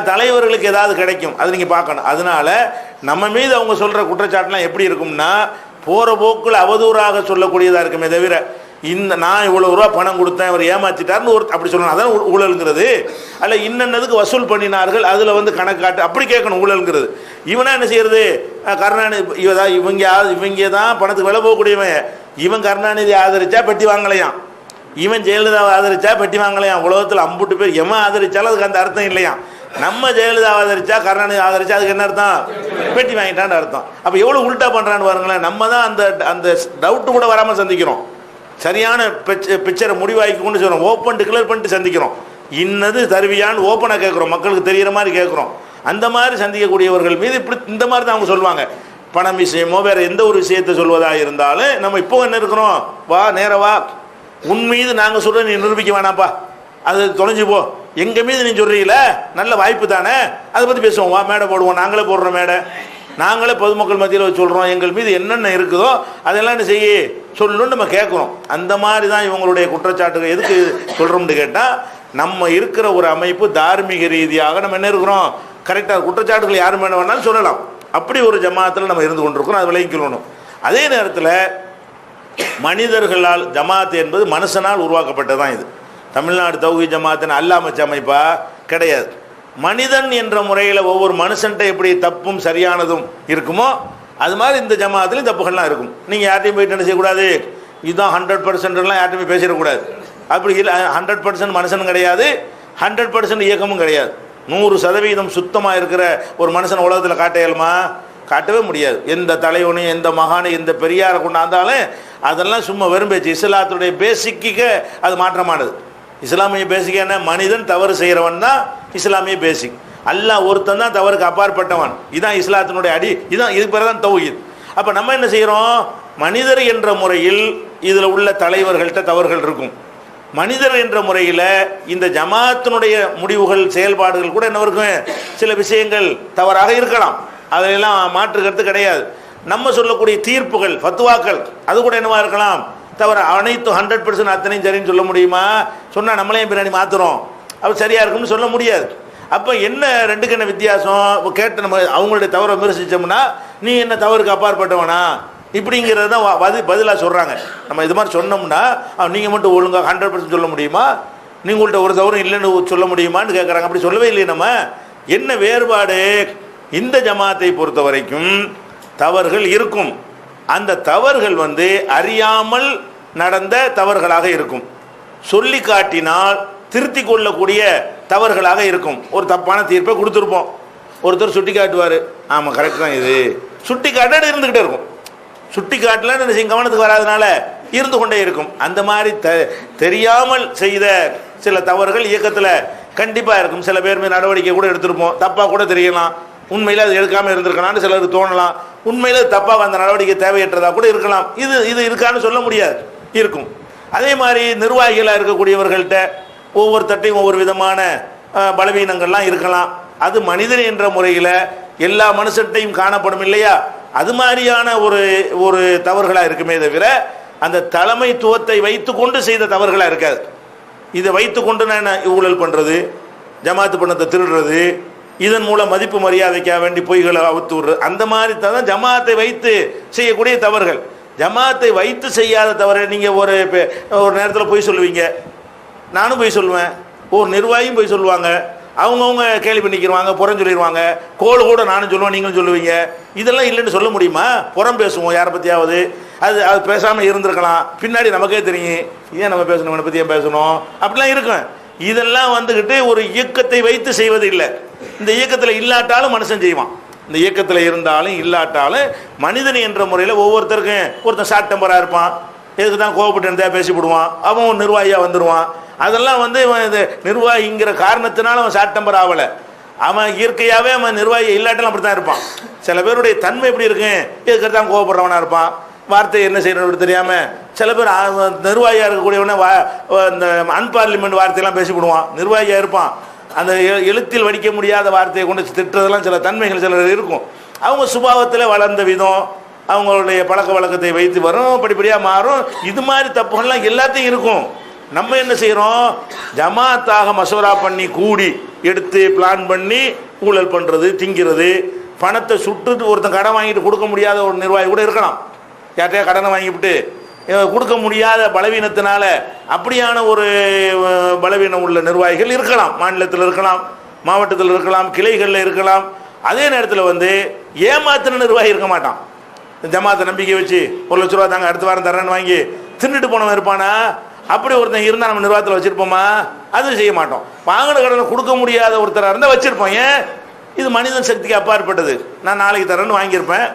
தலைவர்களுக்கு ஏதாவது கிடைக்கும், அது நீங்கள் பார்க்கணும். அதனால நம்ம மீது அவங்க சொல்கிற குற்றச்சாட்டுலாம் எப்படி இருக்கும்னா, போகிற போக்கில் அவதூறாக சொல்லக்கூடியதாக இருக்குமே தவிர நான் இவ்வளோ ரூபா பணம் கொடுத்தேன் இவர் ஏமாற்றிட்டார்னு அப்படி சொல்லணும். அதான் ஊழலுங்கிறது. அதில் இன்னதுக்கு வசூல் பண்ணினார்கள், அதில் வந்து கணக்காட்டு அப்படி கேட்கணும் ஊழலுங்கிறது. இவனா என்ன செய்யறது, கருணாநிதி இவங்க தான் பணத்துக்கு விலை போகக்கூடியவன். இவன் கருணாநிதி ஆதரிச்சா பெட்டி வாங்கலையாம், இவன் ஜெயலலிதாவை ஆதரிச்சா பெட்டி வாங்கலையாம். உலகத்தில் அம்புட்டு பேர் எவன் ஆதரிச்சாலும் அதுக்கு அந்த அர்த்தம் இல்லையா. நம்ம ஜெயலலிதா ஆதரிச்சா கருணாநிதி ஆதரிச்சா அதுக்கு என்ன அர்த்தம், பெட்டி வாங்கிட்டான்னு அர்த்தம். அப்போ எவ்வளோ உல்ட்டா பண்ணுறான்னு பாருங்களேன். நம்ம தான் அந்த டவுட்டு கூட வராமல் சந்திக்கிறோம். சரியான பிக்சரை முடிவாக்கி கொண்டு சொல்கிறோம், ஓப்பன் டிக்ளேர் பண்ணிட்டு சந்திக்கிறோம். இன்னது தருவியான்னு ஓப்பனாக கேட்குறோம், மக்களுக்கு தெரிகிற மாதிரி கேட்குறோம். அந்த மாதிரி சந்திக்கக்கூடியவர்கள் மீது இப்படி இந்த மாதிரி தான் அவங்க சொல்லுவாங்க. பணம் விஷயமோ வேற எந்த ஒரு விஷயத்தை சொல்வதாக இருந்தாலும் நம்ம இப்போ என்ன இருக்கிறோம், வா நேர வா, உன் மீது நாங்கள் சொல்ற நீ நிரூபிக்க வேணாம்ப்பா, அது தொலைஞ்சு போ, எங்க மீது நீ சொல்றீங்கள நல்ல வாய்ப்பு தானே, அதை பத்தி பேசுவோம், வா மேடை போடுவோம், நாங்களே போடுறோம் மேடை, நாங்களே பொதுமக்கள் மத்தியில் சொல்றோம், எங்கள் மீது என்னென்ன இருக்குதோ அதெல்லாம் என்ன செய்ய சொல்லணும்னு நம்ம கேட்குறோம். அந்த மாதிரி தான் இவங்களுடைய குற்றச்சாட்டுகள். எதுக்கு சொல்றோம்னு கேட்டால், நம்ம இருக்கிற ஒரு அமைப்பு தார்மீக ரீதியாக நம்ம என்ன இருக்கிறோம், கரெக்டாக குற்றச்சாட்டுகள் யாரும் வேணாலும் சொல்லலாம். அப்படி ஒரு ஜமாத்தில் நம்ம இருந்து கொண்டிருக்கிறோம், அதை விளங்கிக்கணும். அதே நேரத்தில் மனிதர்களால் ஜமாத் என்பது மனுஷனால் உருவாக்கப்பட்டதான். இது தமிழ்நாடு தௌஹீத் ஜமாத்தின் அல்லாமச்ச அமைப்பா கிடையாது. மனிதன் என்ற முறையில் ஒவ்வொரு மனுஷன்ட்ட எப்படி தப்பும் சரியானதும் இருக்குமோ அது மாதிரி இந்த ஜமாத்திலையும் தப்புகள்லாம் இருக்கும். நீங்கள் யார்ட்டையும் போயிட்டு என்ன செய்யக்கூடாது, இதுதான் 100%லாம் யார்ட்டையுமே பேசிடக்கூடாது. அப்படி இல்லை, 100% மனுஷனும் கிடையாது, 100% இயக்கமும் கிடையாது. 100% சுத்தமாக இருக்கிற ஒரு மனுஷன் உலகத்தில் காட்ட இயலுமா? காட்டவே முடியாது. எந்த தலைவனையும் எந்த மகானையும் எந்த பெரியாரை கொண்டாந்தாலும் அதெல்லாம் சும்மா வெறும் பேச்சு. இஸ்லாத்துடைய பேசிக்கு அது மாற்றமானது. இஸ்லாமிய பேசிக் என்ன, மனிதன் தவறு செய்கிறவன் தான் இஸ்லாமிய பேசிக். அல்லாஹ் ஒருத்தன் தான் தவறுக்கு அப்பாற்பட்டவன். இதுதான் இஸ்லாத்தினுடைய அடி, இதுதான் இதுக்கு பிறகு தான் தௌஹீத். அப்போ நம்ம என்ன செய்கிறோம், மனிதர் என்ற முறையில் இதில் உள்ள தலைவர்கள்ட்ட தவறுகள் இருக்கும். மனிதர் என்ற முறையில் இந்த ஜமாத்தினுடைய முடிவுகள் செயல்பாடுகள் கூட என்ன இருக்கும், சில விஷயங்கள் தவறாக இருக்கலாம், அதையெல்லாம் மாற்றுக்கிறது கிடையாது. நம்ம சொல்லக்கூடிய தீர்ப்புகள் ஃபத்வாக்கள் அது கூட என்னவா இருக்கலாம், தவிர அனைத்து 100% அத்தனையும் சரின்னு சொல்ல முடியுமா? சொன்னால் நம்மளையும் பின்னாடி மாற்றுறோம், அது சரியாக இருக்கும்னு சொல்ல முடியாது. அப்போ என்ன ரெண்டுக்கு என்ன வித்தியாசம்? கேட்டு நம்ம அவங்களுடைய தவறை விமர்சித்தோம்னா நீ என்ன தவறுக்கு அப்பாற்பட்டவனா இப்படிங்கிறது தான் பதிலாக சொல்கிறாங்க. நம்ம இது மாதிரி சொன்னோம்னா நீங்கள் மட்டும் ஒழுங்காக 100% சொல்ல முடியுமா, நீங்கள்கிட்ட ஒரு தவறும் இல்லைன்னு சொல்ல முடியுமான்னு கேட்குறாங்க. அப்படி சொல்லவே இல்லையே. நம்ம என்ன வேறுபாடு, இந்த ஜமாத்தை பொறுத்த வரைக்கும் தவறுகள் இருக்கும். அந்த தவறுகள் அறியாமல் நடந்த தவறுகளாக இருக்கும், சொல்லி காட்டினால் திருத்தி கொள்ளக்கூடிய தவறுகளாக இருக்கும். ஒரு தப்பான தீர்ப்பை கொடுத்துருப்போம், ஒருத்தர் சுட்டி காட்டுவார், ஆமாம் கரெக்ட் தான், இது சுட்டி காட்டாடு இருந்துக்கிட்டே இருக்கும். சுட்டி காட்டலாம் கவனத்துக்கு வராதனால இருந்து கொண்டே இருக்கும். அந்த மாதிரி தெரியாமல் செய்த சில தவறுகள் இயக்கத்தில் கண்டிப்பாக இருக்கும். சில பேர் மீது நடவடிக்கை கூட எடுத்திருப்போம், தப்பாக கூட தெரியலாம், உண்மையில் அது எடுக்காமல் இருந்திருக்கலாம்னு சிலருக்கு தோணலாம், உண்மையில் தப்பாக அந்த நடவடிக்கை தேவையற்றதாக கூட இருக்கலாம். இது இருக்கான்னு சொல்ல முடியாது, இருக்கும். அதே மாதிரி நிர்வாகிகளாக இருக்கக்கூடியவர்கள்ட்ட ஒவ்வொருத்தட்டையும் ஒவ்வொரு விதமான பலவீனங்கள்லாம் இருக்கலாம். அது மனிதன் என்ற முறையில் எல்லா மனுஷட்டையும் காணப்படும் இல்லையா? அது மாதிரியான ஒரு தவறுகளாக இருக்குமே தவிர அந்த தலைமைத்துவத்தை வைத்து கொண்டு செய்த தவறுகளாக இருக்காது. இதை வைத்து கொண்டு நான் ஊழல் பண்ணுறது, ஜமாத்து பணத்தை திருடுறது, இதன் மூலம் மதிப்பு மரியாதைக்காக வேண்டி பொய்களை அவுத்து விடுறது, அந்த மாதிரி தான் ஜமாத்தை வைத்து செய்யக்கூடிய தவறுகள். ஜமாத்தை வைத்து செய்யாத தவறு, நீங்கள் ஒரு நேரத்தில் பொய் சொல்லுவீங்க, நானும் பொய் சொல்லுவேன், ஒரு நிர்வாகியும் பொய் சொல்லுவாங்க, அவங்கவுங்க கேள்வி பண்ணிக்கிடுவாங்க, புறம் சொல்லிடுவாங்க, கோல் கூட நானும் சொல்லுவேன் நீங்களும் சொல்லுவீங்க. இதெல்லாம் இல்லைன்னு சொல்ல முடியுமா? புறம் பேசுவோம் யாரை பற்றியாவது, அது பேசாமல் இருந்திருக்கலாம், பின்னாடி நமக்கே தெரியும் ஏன் நம்ம பேசணும், இவனை பற்றி ஏன் பேசணும், அப்படிலாம் இருக்கும். இதெல்லாம் ஒரு இயக்கத்தை வைத்து செய்வது இல்லை. இந்த இயக்கத்தில் இல்லாட்டாலும் மனுஷன் செய்வான், இந்த இயக்கத்தில் இருந்தாலும் இல்லாட்டாலும் மனிதன் என்ற முறையில் ஒவ்வொருத்தருக்கும் ஒருத்தன் ஷார்ட் டெம்பராக இருப்பான், எதுக்கு தான் கோவப்பட்டு இருந்தால் பேசிவிடுவான், அவன் நிர்வாகியாக வந்துடுவான். அதெல்லாம் இது நிர்வாகிங்கிற காரணத்தினால அவன் ஷார்ட் டெம்பர் ஆகலை, அவன் இயற்கையாகவே அவன் நிர்வாகி இல்லாட்டாலும் அப்படி தான் இருப்பான். சில பேருடைய தன்மை எப்படி இருக்கு, எதுக்கு தான் கோவப்படுறவனாக இருப்பான், வார்த்தை என்ன செய்யணும் தெரியாமல். சில பேர் நிர்வாகியாக இருக்கக்கூடியவனே இந்த அன்பார்லிமெண்ட் வார்த்தையெல்லாம் பேசிவிடுவான், நிர்வாகியாக இருப்பான், அந்த எழுத்தில் வடிக்க முடியாத வார்த்தையை கொண்டு திட்டுறதெல்லாம் சில தன்மைகள் சிலர் இருக்கும். அவங்க சுபாவத்தில் வளர்ந்த விதம், அவங்களுடைய பழக்க வழக்கத்தை வைத்து வரும், படிப்படியாக மாறும். இது மாதிரி தப்புகள்லாம் எல்லாத்தையும் இருக்கும். நம்ம என்ன செய்கிறோம், ஜமாத்தாக மசோரா பண்ணி கூடி எடுத்து பிளான் பண்ணி ஊழல் பண்ணுறது, திங்கிறது, பணத்தை சுட்டுட்டு ஒருத்தன் கடன் வாங்கிட்டு கொடுக்க முடியாத ஒரு நிர்வாகி கூட இருக்கலாம். யார்கிட்டயா கடனை வாங்கிவிட்டு கொடுக்க முடியாத பலவீனத்தினால அப்படியான ஒரு பலவீனம் உள்ள நிர்வாகிகள் இருக்கலாம், மாநிலத்தில் இருக்கலாம், மாவட்டத்தில் இருக்கலாம், கிளைகளில் இருக்கலாம். அதே நேரத்தில் ஏமாத்தின நிர்வாகி இருக்க மாட்டான். ஜமாத்தை நம்பிக்கை வச்சு 1 லட்ச ரூபா தாங்க அடுத்த வாரம் தரேன்னு வாங்கி தின்னுட்டு போனவன் இருப்பானா? அப்படி ஒருத்தன் இருந்தால் நம்ம நிர்வாகத்தில் வச்சுருப்போமா? அது செய்ய மாட்டோம். வாங்கின கடனை கொடுக்க முடியாத ஒருத்தராக இருந்தால் வச்சுருப்போம். ஏன்? இது மனிதன் சக்திக்கு அப்பாற்பட்டது. நான் நாளைக்கு தரேன்னு வாங்கியிருப்பேன்,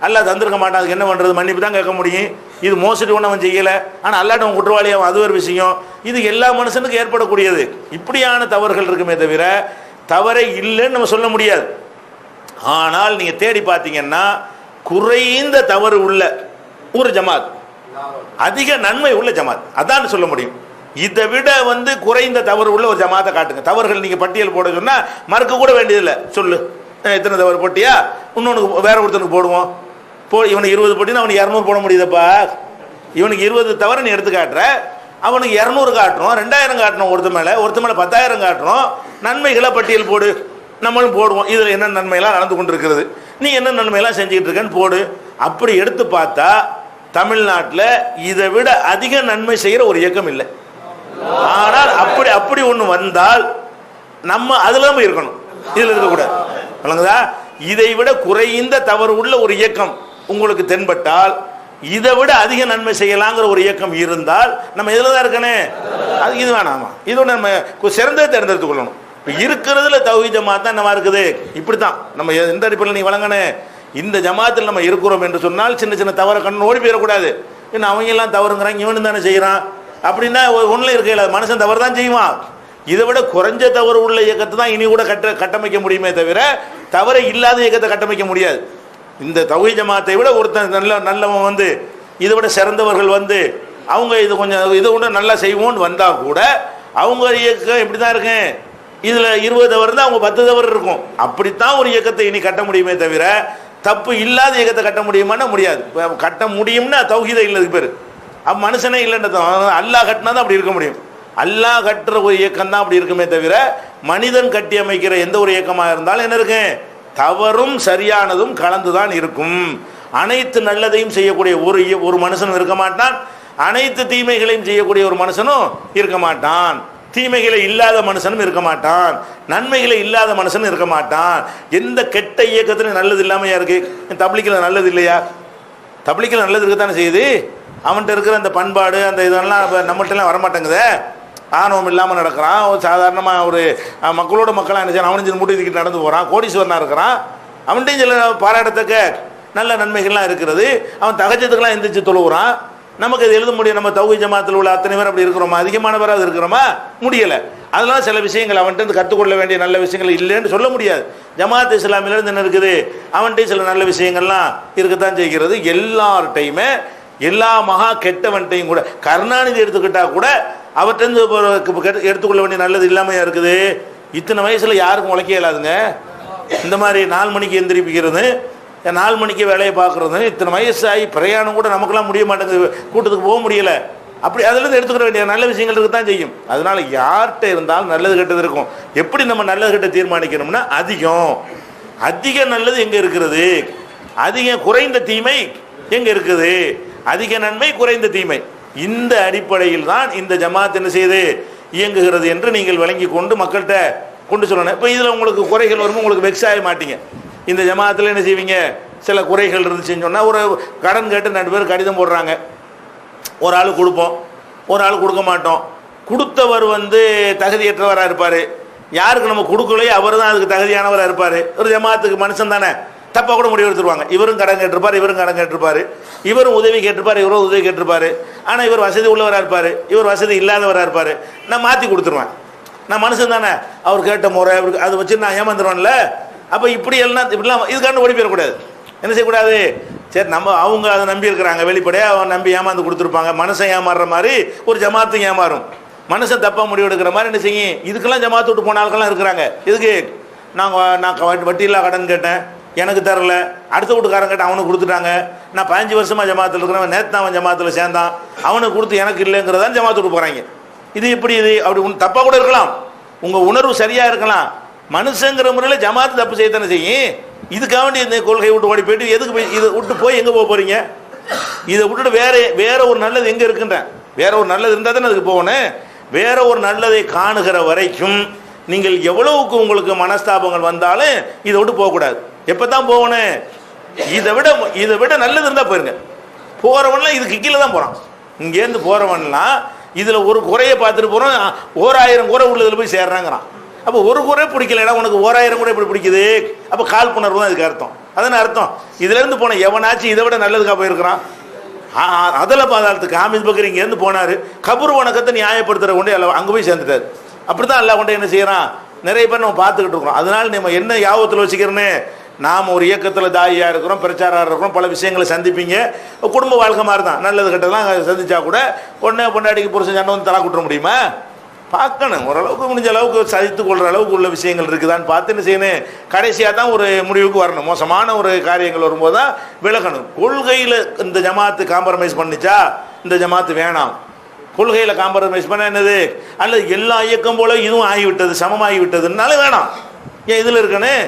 அல்லா தந்திருக்க மாட்டான், அதுக்கு என்ன பண்ணுறது, மன்னிப்பு தான் கேட்க முடியும். இது மோசடி ஒன்று அவன் செய்யலை, ஆனால் அல்லாட்ட குற்றவாளியாகும், அது ஒரு விஷயம். இது எல்லா மனுஷனுக்கும் ஏற்படக்கூடியது. இப்படியான தவறுகள் இருக்குமே தவிர தவறை இல்லைன்னு நம்ம சொல்ல முடியாது. ஆனால் நீங்கள் தேடி பார்த்தீங்கன்னா குறைந்த தவறு உள்ள ஒரு ஜமாத், அதிக நன்மை உள்ள ஜமாத், அதான் சொல்ல முடியும். இதை விட குறைந்த தவறு உள்ள ஒரு ஜமாத்தை காட்டுங்க. தவறுகள் நீங்க பட்டியல் போட சொன்னா மறுக்க கூட வேண்டியதில்லை. சொல்லு, எத்தனை தவறு போட்டியா, இன்னொன்று வேற ஒருத்தனுக்கு போடுவோம். இவனுக்கு 20 போட்டினா அவனுக்கு 200 போட முடியுதப்பா. இவனுக்கு 20 தவறு நீ எடுத்து காட்டுற, அவனுக்கு 200 காட்டுறோம், 2000 காட்டணும், ஒருத்த மேல 10,000 காட்டுறோம். நன்மைகளை பட்டியல் போடு, நம்மளும் போடுவோம். இதுல என்ன நன்மையெல்லாம் நடந்து கொண்டிருக்கிறது, நீ என்ன நன்மையெல்லாம் செஞ்சுக்கிட்டு இருக்கேன்னு போடு. அப்படி எடுத்து பார்த்தா தமிழ்நாட்டில் இதை விட அதிக நன்மை செய்கிற ஒரு இயக்கம் இல்லை. ஆனால் அப்படி ஒன்று வந்தால் நம்ம அதுல இருக்கணும், இதுல இருக்கக்கூடாது. வழங்குதா? இதை விட குறைந்த தவறு உள்ள ஒரு இயக்கம் உங்களுக்கு தென்பட்டால், இதை விட அதிக நன்மை செய்யலாங்கிற ஒரு இயக்கம் இருந்தால் நம்ம எதுல தான் இருக்கணும்? அது இது வேணாமா, இது நம்ம சிறந்ததை தேர்ந்தெடுத்துக் கொள்ளணும். இப்போ இருக்கிறதுல தௌஹீத் ஜமாத் தான் என்னவா இருக்குது. இப்படித்தான் நம்ம எந்த அடிப்படையில் நீ வழங்கணும். இந்த ஜமாத்தில் நம்ம இருக்கிறோம் என்று சொன்னால் சின்ன சின்ன தவறை கண்ணு ஓடி போயிடக்கூடாது. இன்னும் அவங்க எல்லாம் தவறுங்கிறாங்க, இவனு தானே செய்யறான் அப்படின்னா ஒன்றும் இருக்க, மனுஷன் தவறு தான் செய்வான். இதை விட குறைஞ்ச தவறு உள்ள இயக்கத்தை தான் இனி கூட கட்டமைக்க முடியுமே தவிர தவறை இல்லாத இயக்கத்தை கட்டமைக்க முடியாது. இந்த தௌஹீத் ஜமாத்தை விட ஒருத்தன் நல்லவன் இதை விட சிறந்தவர்கள் அவங்க இது கொஞ்சம் இதை கூட நல்லா செய்வோன்னு வந்தா கூட அவங்க இயக்கம் இப்படி தான் இருக்கு. இதுல 20 தவறு இருந்தால் அவங்க 10 தவறு இருக்கும். அப்படித்தான் ஒரு இயக்கத்தை இனி கட்ட முடியுமே தவிர தப்பு இல்லாத இயக்கத்தை கட்ட முடியுமான்னா முடியாது. கட்ட முடியும்னா தௌஹீதே இல்லதுக்கு பேரு. அப்ப மனுஷனே இல்லைன்ற அல்லாஹ் கட்டினா தான் அப்படி இருக்க முடியும். அல்லாஹ் கட்டுற ஒரு இயக்கம் தான் அப்படி இருக்குமே தவிர மனிதன் கட்டி அமைக்கிற எந்த ஒரு இயக்கமாக இருந்தாலும் என்ன இருக்கு, தவறும் சரியானதும் கலந்துதான் இருக்கும். அனைத்து நல்லதையும் செய்யக்கூடிய ஒரு மனுஷனும் இருக்க மாட்டான், அனைத்து தீமைகளையும் செய்யக்கூடிய ஒரு மனுஷனும் இருக்க மாட்டான். தீமைகளை இல்லாத மனுஷனும் இருக்க மாட்டான், நன்மைகளை இல்லாத மனுஷனும் இருக்க மாட்டான். எந்த கெட்ட இயக்கத்திலும் நல்லது இல்லாமையா இருக்கு? தப்லீகில் நல்லது இல்லையா? தப்லீகில் நல்லது இருக்கத்தானே செய்யுது. அவன்கிட்ட இருக்கிற அந்த பண்பாடு அந்த இதெல்லாம் நம்மள்கிட்டலாம் வரமாட்டேங்குதே. ஆணவம் இல்லாமல் நடக்கிறான், சாதாரணமாக ஒரு மக்களோட மக்களாக என்ன செய்யணும், அவனும் மூட்டிக்கிட்டு நடந்து போகிறான், கோடீஸ்வரனாக இருக்கிறான். அவன்கிட்டையும் சில பாராட்டத்தக்க நல்ல நன்மைகள்லாம் இருக்கிறது. அவன் தகஜத்துக்கெல்லாம் எந்திரிச்சு தொழுகிறான். நமக்கு அது எழுத முடியும். நம்ம தௌஹீத் ஜமாத்தில் உள்ள அத்தனை பேர் அப்படி இருக்கிறோமா? அதிகமானவராக இருக்கிறோமா? முடியலை. அதெல்லாம் சில விஷயங்கள் அவன்கிட்ட கற்றுக்கொள்ள வேண்டிய நல்ல விஷயங்கள் இல்லைன்னு சொல்ல முடியாது. ஜமாத் இஸ்லாமிலேருந்து என்ன இருக்குது, அவன்கிட்ட சில நல்ல விஷயங்கள்லாம் இருக்கத்தான் செய்கிறது. எல்லார்ட்டையுமே எல்லா மகா கெட்டவன்ட்டையும் கூட கருணாநிதி எடுத்துக்கிட்டா கூட அவர்கிட்ட எடுத்துக்கொள்ள வேண்டிய நல்லது இல்லாமையா இருக்குது. இத்தனை வயசுல யாருக்கும் உழைக்க இயலாதுங்க. இந்த மாதிரி 4 மணிக்கு எந்திரிப்பிக்கிறது, 4 மணிக்கு வேலையை பார்க்கறது, இத்தனை வயசாகி பிரயாணம் கூட நமக்கெல்லாம் முடிய மாட்டேங்குது, கூட்டத்துக்கு போக முடியல. அப்படி அதுலேருந்து எடுத்துக்கிற வேண்டிய நல்ல விஷயங்கள் இருக்குதான் செய்யும். அதனால யார்கிட்ட இருந்தாலும் நல்லது கெட்டது இருக்கும். எப்படி நம்ம நல்லது கெட்ட தீர்மானிக்கணும்னா அதிக நல்லது எங்க இருக்கிறது, அதிக குறைந்த தீமை எங்க இருக்குது, அதிக நன்மை குறைந்த தீமை. இந்த அடிப்படையில் தான் இந்த ஜமாத் என்ன செய்து இயங்குகிறது என்று நீங்கள் விளங்கி கொண்டு மக்கள்கிட்ட கொண்டு சொல்லணும். இப்போ இதில் உங்களுக்கு குறைகள் வரும்போது உங்களுக்கு வெக்ஸ் ஆக மாட்டீங்க. இந்த ஜமாத்தில் என்ன செய்வீங்க, சில குறைகள் இருந்துச்சுன்னு சொன்னால் ஒரு கடன் கேட்டு 2 பேர் கடிதம் போடுறாங்க. ஒரு ஆள் கொடுப்போம், ஒரு ஆள் கொடுக்க மாட்டோம். கொடுத்தவர் தகுதியற்றவராக இருப்பார். யாருக்கு நம்ம கொடுக்கலையோ அவர் தான் அதுக்கு தகுதியானவராக இருப்பார். ஒரு ஜமாத்துக்கு மனுஷன் தானே, தப்பாக கூட முடிவு எடுத்துருவாங்க. இவரும் கடன் கேட்டிருப்பார், இவரும் கடன் கேட்டிருப்பார், இவரும் உதவி கேட்டிருப்பார், இவரும் உதவி கேட்டிருப்பார். ஆனால் இவர் வசதி உள்ளவராக இருப்பார், இவர் வசதி இல்லாதவராக இருப்பார். நான் மாற்றி கொடுத்துருவேன். நான் மனுஷன் தானே, அவர் கேட்ட முறை அவருக்கு அதை வச்சு நான் ஏமாந்துருவேன்ல. அப்போ இப்படிலாம் இதுக்காண்டு ஓடி போயிடக்கூடாது. என்ன செய்யக்கூடாது? சரி, நம்ம அவங்க அதை நம்பி இருக்கிறாங்க, வெளிப்படையாக அவன் நம்பி ஏமாந்து கொடுத்துருப்பாங்க. மனுஷன் ஏமாறுற மாதிரி ஒரு ஜமாத்தும் ஏமாறும். மனுஷன் தப்பாக முடிவு எடுக்கிற மாதிரி என்ன செய்யும். இதுக்கெல்லாம் ஜமாத்து விட்டு போன ஆட்கள்லாம் இருக்கிறாங்க. இதுக்கு நான் வட்டியில்லா கடன் கேட்டேன், எனக்கு தரல, அடுத்த வீட்டுக்காரன் கேட்ட அவனுக்கு கொடுத்துட்டாங்க. நான் 15 வருஷமா ஜமாத்தில் இருக்கிறவன், நேற்று அவன் ஜமாத்தில் சேர்ந்தான், அவனுக்கு கொடுத்து எனக்கு இல்லைங்கிறதான் ஜமாத்து விட்டு போகிறாங்க. இது இப்படி இது அப்படி தப்பாக கூட இருக்கலாம், உங்கள் உணர்வு சரியாக இருக்கலாம். மனுஷங்கிற முறையில் ஜமாத்து தப்பு செய்யத்தானே செய்யும். இதுக்காக வேண்டி இந்த கொள்கை விட்டு ஓடி போயிட்டு எதுக்கு போய் இதை விட்டு போய் எங்கே போக போகிறீங்க? இதை விட்டுட்டு வேற ஒரு நல்லது எங்கே இருக்குன்றேன். வேற ஒரு நல்லது இருந்தால் தானே அதுக்கு போகணும். வேற ஒரு நல்லதை காணுகிற வரைக்கும் நீங்கள் எவ்வளவுக்கு உங்களுக்கு மனஸ்தாபங்கள் வந்தாலும் இதை விட்டு போகக்கூடாது. எப்போ தான் போகணும்? இதை விட நல்லது இருந்தால் போயிருங்க. போகிறவன்லாம் இதுக்கு கீழே தான் போகிறான். இங்கேருந்து போகிறவன்லாம் இதில் ஒரு குறையை பார்த்துட்டு போகிறோம், 1000 குறை உள்ளதில் போய் சேர்றாங்கிறான். அப்போ ஒரு குறை பிடிக்கலைன்னா உனக்கு 1000 கூட எப்படி பிடிக்குது? அப்போ காழ்ப்புணர்வு தான் இதுக்கு அர்த்தம். அதான அர்த்தம். இதுலேருந்து போன எவனாச்சும் இதை விட நல்லதுக்காக போயிருக்கிறான்? அதில் பாதாளத்துக்கு ஹாமித் பக்கர் இங்கேருந்து போனார், கபூர் வணக்கத்தை நியாயப்படுத்துகிற கொண்டு அங்கே போய் சேர்ந்துட்டார். அப்படி தான் எல்லாம் கொண்டு என்ன செய்கிறான், நிறைய பேர் நம்ம பார்த்துக்கிட்டு இருக்கிறோம். அதனால நம்ம என்ன யாபத்தில் வச்சுக்கிறோன்னு, நாம் ஒரு இயக்கத்தில் தாயாக இருக்கிறோம், பிரச்சாரம் இருக்கிறோம், பல விஷயங்களை சந்திப்பீங்க. குடும்ப வாழ்க்கை மாதிரி தான், நல்லது கெட்டதெல்லாம் சந்திச்சா கூட உடனே பொண்டாட்டிக்கு புருஷன் சண்டை வந்து தலா கூட்ட முடியுமா? பார்க்கணும், ஓரளவுக்கு முடிஞ்ச அளவுக்கு சதித்து கொள்கிற அளவுக்கு உள்ள விஷயங்கள் இருக்குதான்னு பார்த்து என்ன செய்யணும், கடைசியாக தான் ஒரு முடிவுக்கு வரணும். மோசமான ஒரு காரியங்கள் வரும்போது தான் விலகணும். கொள்கையில் இந்த ஜமாத்து காம்ப்ரமைஸ் பண்ணிச்சா இந்த ஜமாத்து வேணாம். கொள்கையில் காம்ப்ரமைஸ் பண்ண என்னது, அல்லது எல்லா இயக்கம் போல இதுவும் ஆகிவிட்டது, சமமாகிவிட்டதுனால வேணாம். ஏன் இதில் இருக்கணும்,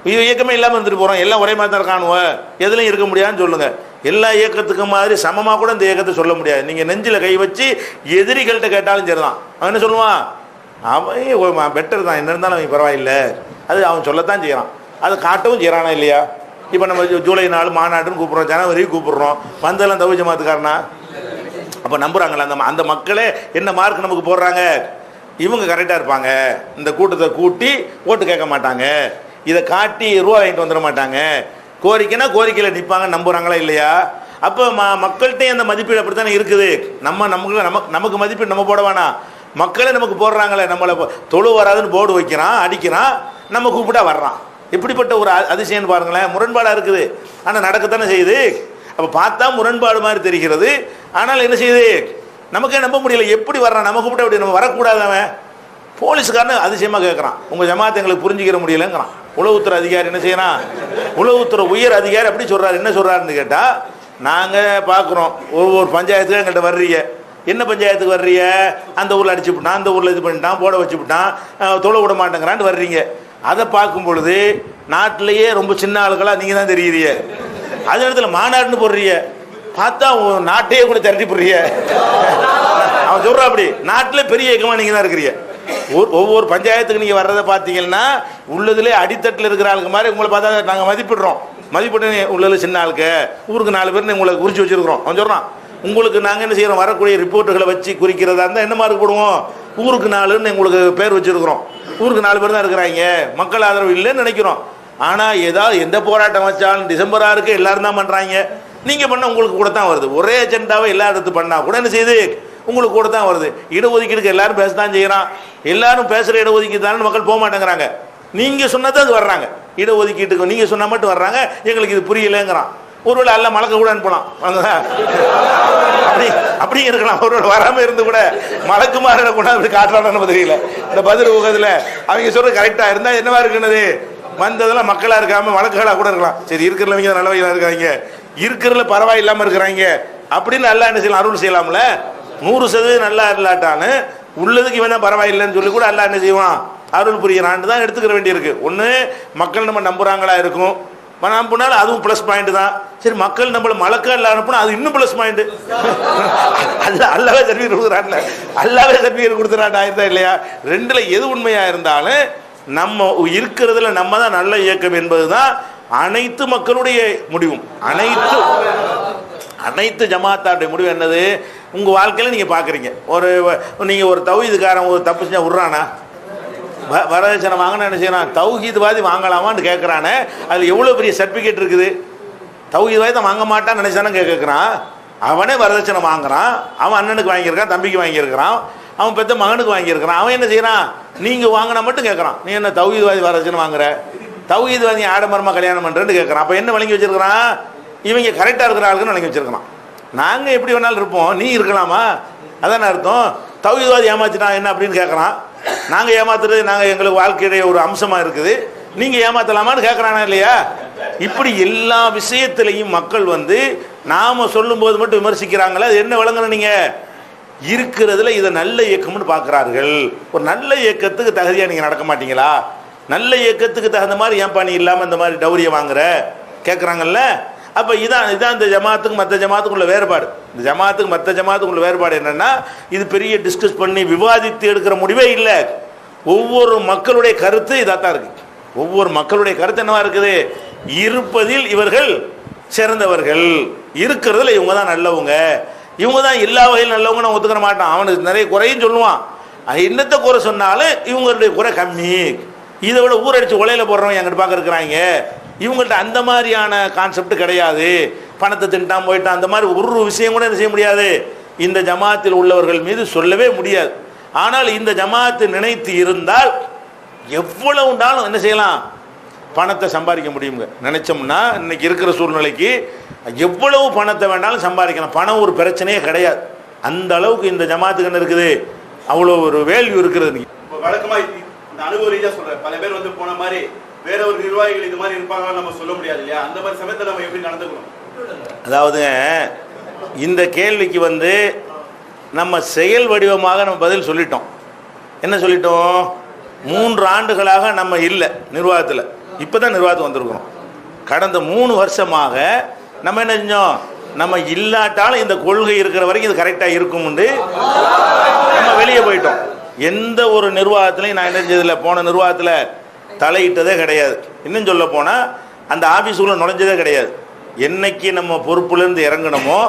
இது இயக்கமே இல்லாமல் இருந்துட்டு போகிறோம், எல்லாம் ஒரே மாதிரி தான் இருக்கானுவ, எதுலையும் இருக்க முடியாதுன்னு சொல்லுங்கள். எல்லா இயக்கத்துக்கு மாதிரி சமமாக கூட இந்த இயக்கத்தை சொல்ல முடியாது. நீங்கள் நெஞ்சில் கை வச்சு எதிரிகள்கிட்ட கேட்டாலும் சரி தான், அவன் என்ன சொல்லுவான், அவன் பெட்டர் தான், என்ன இருந்தாலும் அவன் பரவாயில்லை, அது அவன் சொல்லத்தான் செய்கிறான், அதை காட்டவும் செய்கிறானா இல்லையா? இப்போ நம்ம ஜூலை 4 மாநாட்டுன்னு கூப்பிட்றோம், ஜனவரி கூப்பிட்றோம், வந்தெல்லாம் தவிர ஜமாத்துக்காரனா? அப்போ நம்புகிறாங்களா அந்த மக்களே என்ன மார்க் நமக்கு போடுறாங்க, இவங்க கரெக்டாக இருப்பாங்க, இந்த கூட்டத்தை கூட்டி ஓட்டு கேட்க மாட்டாங்க, இதை காட்டி ரூபா வாங்கிட்டு வந்துட மாட்டாங்க, கோரிக்கைனா கோரிக்கையில் நிற்பாங்க, நம்புகிறாங்களா இல்லையா? அப்போ மக்கள்கிட்டையும் அந்த மதிப்பீடு அப்படி தானே இருக்குது. நமக்கு மதிப்பீடு நம்ம போட வேணாம், மக்களே நமக்கு போடுறாங்களே. நம்மளை தொழு வராதுன்னு போர்டு வைக்கிறான், அடிக்கிறான், நம்ம கூப்பிட்டா வர்றான். இப்படிப்பட்ட ஒரு அதிசயம்னு பாருங்களேன். முரண்பாடாக இருக்குது, ஆனால் நடக்கத்தானே செய்யுது. அப்போ பார்த்தா முரண்பாடு மாதிரி தெரிகிறது, ஆனால் என்ன செய்யுது, நமக்கே நம்ப முடியல. எப்படி வர்றான், நம்ம கூப்பிட்டா அப்படி நம்ம வரக்கூடாது. அவன் போலீஸுக்காரன் அதிசயமாக கேட்குறான், உங்கள் ஜமாத்தை எங்களுக்கு புரிஞ்சுக்கிற முடியலைங்கிறான். உளவுத்துறை அதிகாரி என்ன செய்யறான், உளவுத்துறை உயர் அதிகாரி அப்படி சொல்கிறார். என்ன சொல்கிறாருன்னு கேட்டால், நாங்கள் பார்க்குறோம் ஒவ்வொரு பஞ்சாயத்துக்கும் எங்கள்கிட்ட வர்றீங்க, என்ன பஞ்சாயத்துக்கு வர்றீங்க, அந்த ஊரில் அடிச்சு விட்டான், அந்த ஊரில் இது பண்ணிட்டான், போட வச்சு விட்டான், தொலை விட மாட்டேங்கிறான்னு வர்றீங்க. அதை பார்க்கும் பொழுது நாட்டிலேயே ரொம்ப சின்ன ஆளுகளாக நீங்கள் தான் தெரியுறீங்க. அதே இடத்துல மாநாடுன்னு போடுறீங்க, பார்த்தா நாட்டையே கூட திரட்டி போடுறீங்க. அவன் சொல்கிறான், அப்படி நாட்டில் பெரிய இயக்கமாக நீங்கள் தான் இருக்கிறீங்க. ஒவ்வொரு பஞ்சாயத்துக்கு நீங்கள் வர்றதை பார்த்தீங்கன்னா உள்ளதுலேயே அடித்தட்டில் இருக்கிற ஆளுக்கு மாதிரி உங்களை பார்த்தா நாங்கள் மதிப்பிடுறோம். மதிப்பிட்டு உள்ளதில் சின்ன ஆளுக்கு ஊருக்கு 4 பேர் உங்களை குறித்து வச்சுருக்கிறோம். அவன் சொல்கிறான், உங்களுக்கு நாங்கள் என்ன செய்கிறோம், வரக்கூடிய ரிப்போர்ட்டுகளை வச்சு குறிக்கிறதா இருந்தால் என்ன மார்க் போடுவோம், ஊருக்கு 4ன்னு உங்களுக்கு பேர் வச்சுருக்கிறோம். ஊருக்கு 4 பேர் தான் இருக்கிறாங்க, மக்கள் ஆதரவு இல்லைன்னு நினைக்கிறோம். ஆனால் ஏதாவது எந்த போராட்டம் வச்சாலும் டிசம்பர் 6க்கு எல்லாரும் தான் பண்ணுறாங்க. நீங்கள் பண்ணால் உங்களுக்கு கூட தான் வருது. ஒரே அஜெண்டாவை எல்லா இடத்து பண்ணால் கூட என்ன செய்யுது, உங்களுக்கு கூட தான் வருது. இடஒதுக்கீடுக்கு எல்லாரும் பேசத்தான் செய்கிறான், எல்லாரும் பேசுகிற இடஒதுக்கீடு தானே மக்கள் போக மாட்டேங்கிறாங்க. நீங்கள் சொன்னதான் அது வர்றாங்க, இடஒதுக்கீட்டுக்கு நீங்கள் சொன்னால் மட்டும் வர்றாங்க, எங்களுக்கு இது புரியலைங்கிறான். ஒருவேளை அல்ல மலக்க கூட அனுப்பலாம், அப்படி இருக்கலாம். ஒருவேளை வராமல் இருந்து கூட மலக்கு மாற கூட அப்படி காட்டுறான்னு தெரியல. இந்த பதில் ஊகத்தில் அவங்க சொல்கிறது கரெக்டாக இருந்தால் என்னவா இருக்குன்னது, வந்ததெல்லாம் மக்களாக இருக்காமல் வழக்குகளாக கூட இருக்கலாம். சரி, இருக்கிறவங்க நல்ல வகையில் இருக்காங்க, இருக்கிறதுல பரவாயில்லாமல் இருக்கிறாங்க அப்படின்னு நல்லா என்ன செய்யலாம், அருள் செய்யலாம்ல. 100% நல்லா இல்லாட்டான்னு உள்ளதுக்கு இவன் தான் பரவாயில்லைன்னு சொல்லி கூட அல்லா என்ன செய்வான், அருள் புரியறான்னு தான் எடுத்துக்கிற வேண்டியிருக்கு. ஒன்று மக்கள் நம்ம நம்புறாங்களா இருக்கும், நம்பினாலும் அதுவும் ப்ளஸ் பாயிண்ட் தான். சரி, மக்கள் நம்மள மலக்கா இல்லை அனுப்புனா அது இன்னும் ப்ளஸ் பாயிண்ட். அல்லாவே சர்டிஃபிகேட் கொடுக்குறான்ல, அல்லாவே சர்டிஃபிகேட் கொடுத்துறான் ஆயிருந்தா இல்லையா? ரெண்டுல எது உண்மையா இருந்தாலும் நம்ம இருக்கிறதுல நம்ம தான் நல்ல இயக்கம் என்பது தான் அனைத்து மக்களுடைய முடிவும். அனைத்து ஜமாத்தாருடைய முடிவு என்னது, உங்கள் வாழ்க்கையில் நீங்கள் பார்க்குறீங்க, நீங்கள் ஒரு தௌஹீதுக்காரன் ஒரு தப்பு செஞ்சால் விட்றானா, வரதட்சணை வாங்கினா என்ன செய்யறான், தௌஹீத்வாதி வாங்கலாமான்னு கேட்குறானே, அதில் எவ்வளோ பெரிய சர்டிஃபிகேட் இருக்குது. தௌஹீத்வாதி தான் வாங்க மாட்டான்னு நினைச்சானு கேட்குறான், அவனே வரதட்சணை வாங்குறான், அவன் அண்ணனுக்கு வாங்கியிருக்கான், தம்பிக்கு வாங்கியிருக்கிறான், அவன் பெற்ற மகனுக்கு வாங்கியிருக்கிறான். அவன் என்ன செய்யறான், நீங்கள் வாங்கினா மட்டும் கேட்குறான், நீ என்ன தௌஹீத்வாதி வரதட்சணை வாங்குற, தௌஹீத்வாதி ஆடம்பரமாக கல்யாணம் பண்ணுறேன்னு கேட்குறான். அப்போ என்ன வழங்கி வச்சிருக்கிறான், இவங்க கரெக்டாக இருக்கிற ஆளுக்குன்னு வழங்கி வச்சிருக்கிறான். நாங்கள் எப்படி வேணாலும் இருப்போம், நீ இருக்கலாமா, அதான அர்த்தம். தௌஹீத்வாதி ஏமாத்திட்டான் என்ன அப்படின்னு கேட்குறான், நாங்கள் ஏமாத்துறது நாங்கள் எங்களுக்கு வாழ்க்கையுடைய ஒரு அம்சமாக இருக்குது, நீங்கள் ஏமாத்தலாமான்னு கேட்குறானா இல்லையா? இப்படி எல்லா விஷயத்திலையும் மக்கள் நாம் சொல்லும்போது மட்டும் விமர்சிக்கிறாங்களே, அது என்ன விளங்கணும், நீங்கள் இருக்கிறதுல இதை நல்ல இயக்கம்னு பார்க்குறார்கள். ஒரு நல்ல இயக்கத்துக்கு தகுதியாக நீங்கள் நடக்க மாட்டீங்களா, நல்ல இயக்கத்துக்கு தகுந்த மாதிரி ஏன்பா நீ இல்லாமல் இந்த மாதிரி டௌரியை வாங்குற கேட்குறாங்கல்ல. அப்போ இதான் இந்த ஜமாத்துக்கு மற்ற ஜமாத்துக்குள்ள வேறுபாடு. இந்த ஜமாத்துக்கு மற்ற ஜமாத்துக்குள்ள வேறுபாடு என்னென்னா, இது பெரிய டிஸ்கஸ் பண்ணி விவாதித்து எடுக்கிற முடிவே இல்லை. ஒவ்வொரு மக்களுடைய கருத்து இதாக தான் இருக்குது. ஒவ்வொரு மக்களுடைய கருத்து என்னவா இருக்குது, இருப்பதில் இவர்கள் சிறந்தவர்கள், இருக்கிறதுல இவங்க தான் நல்லவங்க, இவங்க தான் எல்லா வகையிலும் நல்லவங்க நான் ஒத்துக்கிற மாட்டான். அவனுக்கு நிறைய குறையும் சொல்லுவான், என்னத்தை குறை சொன்னாலும் இவங்களுடைய குறை கம்மி, இதை விட ஊரடிச்சு உலையில போடுறவங்க எங்கிட்ட பார்க்க இருக்கிறாங்க. இவங்கள்ட்ட அந்த மாதிரியான கான்செப்ட் கிடையாது, பணத்தை தின்ட்டான் போயிட்டான் அந்த மாதிரி ஒரு விஷயம் கூட என்ன செய்ய முடியாது, இந்த ஜமாத்தில் உள்ளவர்கள் மீது சொல்லவே முடியாது. ஆனால் இந்த ஜமாத்து நினைத்து இருந்தால் எவ்வளவு உண்டாலும் என்ன செய்யலாம், பணத்தை சம்பாதிக்க முடியுங்க. நினைச்சோம்னா இன்னைக்கு இருக்கிற சூழ்நிலைக்கு எவ்வளவு பணத்தை வேணாலும் சம்பாதிக்கலாம். பணம் ஒரு பிரச்சனையே கிடையாது. அந்த அளவுக்கு இந்த ஜமாத்துக்கு என்ன இருக்குது, அவ்வளோ ஒரு வேல்யூ இருக்கிறது. வழக்கமாக இந்த அனுபவ ரீதியாக சொல்கிறேன், பல பேர் வந்து போன மாதிரி வேற ஒரு நிர்வாகிகள் இது மாதிரி இருப்பாங்கன்னு நம்ம சொல்ல முடியாது இல்லையா? அந்த மாதிரி சமயத்தில் நம்ம எப்படி நடந்துக்கணும்? அதாவது இந்த கேள்விக்கு வந்து நம்ம செயல் வடிவமாக நம்ம பதில் சொல்லிட்டோம். என்ன சொல்லிட்டோம்? 3 ஆண்டுகளாக நம்ம இல்லை நிர்வாகத்தில், இப்போ தான் நிர்வாகத்துக்கு வந்திருக்கிறோம். கடந்த 3 வருஷமாக நம்ம என்ன செஞ்சோம், நம்ம இல்லாட்டாலும் இந்த கொள்கை இருக்கிற வரைக்கும் இது கரெக்டாக இருக்கும்னு நம்ம வெளியே போயிட்டோம். எந்த ஒரு நிர்வாகத்திலையும் நான் என்ன செஞ்சதில்லை, போன நிர்வாகத்தில் தலையிட்டதே கிடையாது. இன்னும் சொல்ல போனால் அந்த ஆஃபீஸுக்குள்ளே நுழைஞ்சதே கிடையாது. என்னைக்கு நம்ம பொறுப்புலேருந்து இறங்கணுமோ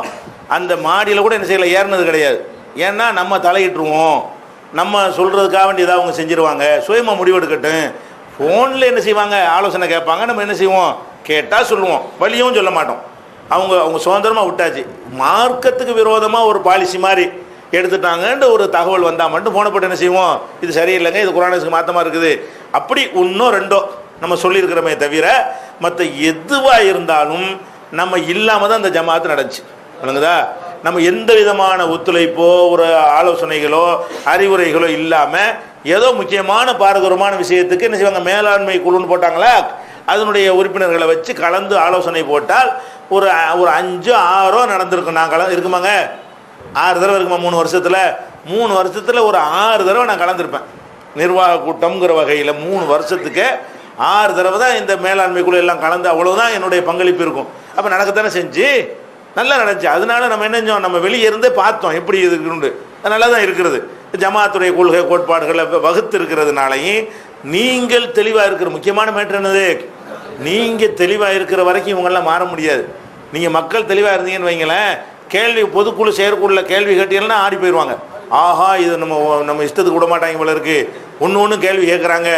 அந்த மாடியில் கூட என்ன செய்யலை, ஏறினது கிடையாது. ஏன்னா நம்ம தலையிட்டுருவோம், நம்ம சொல்கிறதுக்காக வேண்டி ஏதாவது அவங்க செஞ்சுருவாங்க, சுயமாக முடிவெடுக்கட்டும். ஃபோனில் என்ன செய்வாங்க, ஆலோசனை கேட்பாங்க, நம்ம என்ன செய்வோம், கேட்டால் சொல்லுவோம், வழியும் சொல்ல மாட்டோம். அவங்க சுதந்திரமாக விட்டாச்சு. மார்க்கத்துக்கு விரோதமாக ஒரு பாலிசி மாதிரி எடுத்துட்டாங்கன்ற ஒரு தகவல் வந்தால் மட்டும் ஃபோனை போட்டு என்ன செய்வோம், இது சரியில்லைங்க, இது குர்ஆனுக்கு மாற்றமாக இருக்குது, அப்படி 1-2 நம்ம சொல்லியிருக்கிறோமே தவிர மற்ற எதுவாக இருந்தாலும் நம்ம இல்லாமல் தான் அந்த ஜமாத்து நடந்துச்சு. விளங்குதா? நம்ம எந்த விதமான ஒத்துழைப்போ ஒரு ஆலோசனைகளோ அறிவுரைகளோ இல்லாமல் ஏதோ முக்கியமான பாரதூரமான விஷயத்துக்கு என்ன செய்வாங்க, மேலாண்மை குழுன்னு போட்டாங்களா, அதனுடைய உறுப்பினர்களை வச்சு கலந்து ஆலோசனை போட்டால் ஒரு 5-6 நடந்திருக்கும். நான் இருக்குமாங்க 6 தடவை இருக்குமா 3 வருஷத்தில்? 3 வருஷத்தில் ஒரு 6 தடவை நான் கலந்துருப்பேன். நிர்வாக கூட்டம்ங்கிற வகையில் 3 வருஷத்துக்கு 6 தடவை தான் இந்த மேலாண்மை குழு எல்லாம் கலந்து, அவ்வளவுதான் என்னுடைய பங்களிப்பு இருக்கும். அப்போ நடக்கத்தானே செஞ்சு நல்லா நடந்துச்சு. அதனால நம்ம என்ன செஞ்சோம், நம்ம வெளியே இருந்தே பார்த்தோம் எப்படி இருக்குன்னு. நல்லா தான் இருக்கிறது. ஜமாத்துடைய கொள்கை கோட்பாடுகளை வகுத்து இருக்கிறதுனாலையும் நீங்கள் தெளிவாக இருக்கிற முக்கியமான மேட்டர் என்னது, நீங்கள் தெளிவாக இருக்கிற வரைக்கும் இவங்கெல்லாம் மாற முடியாது. நீங்கள் மக்கள் தெளிவாக இருந்தீங்கன்னு வைங்களேன், கேள்வி பொதுக்குழு செயற்குள்ள கேள்வி கேட்டீங்கன்னா ஆடி போயிடுவாங்க. ஆஹா, இது நம்ம இஷ்டத்துக்கு விட மாட்டாங்க போல இருக்கு, ஒன்று கேள்வி கேட்குறாங்க.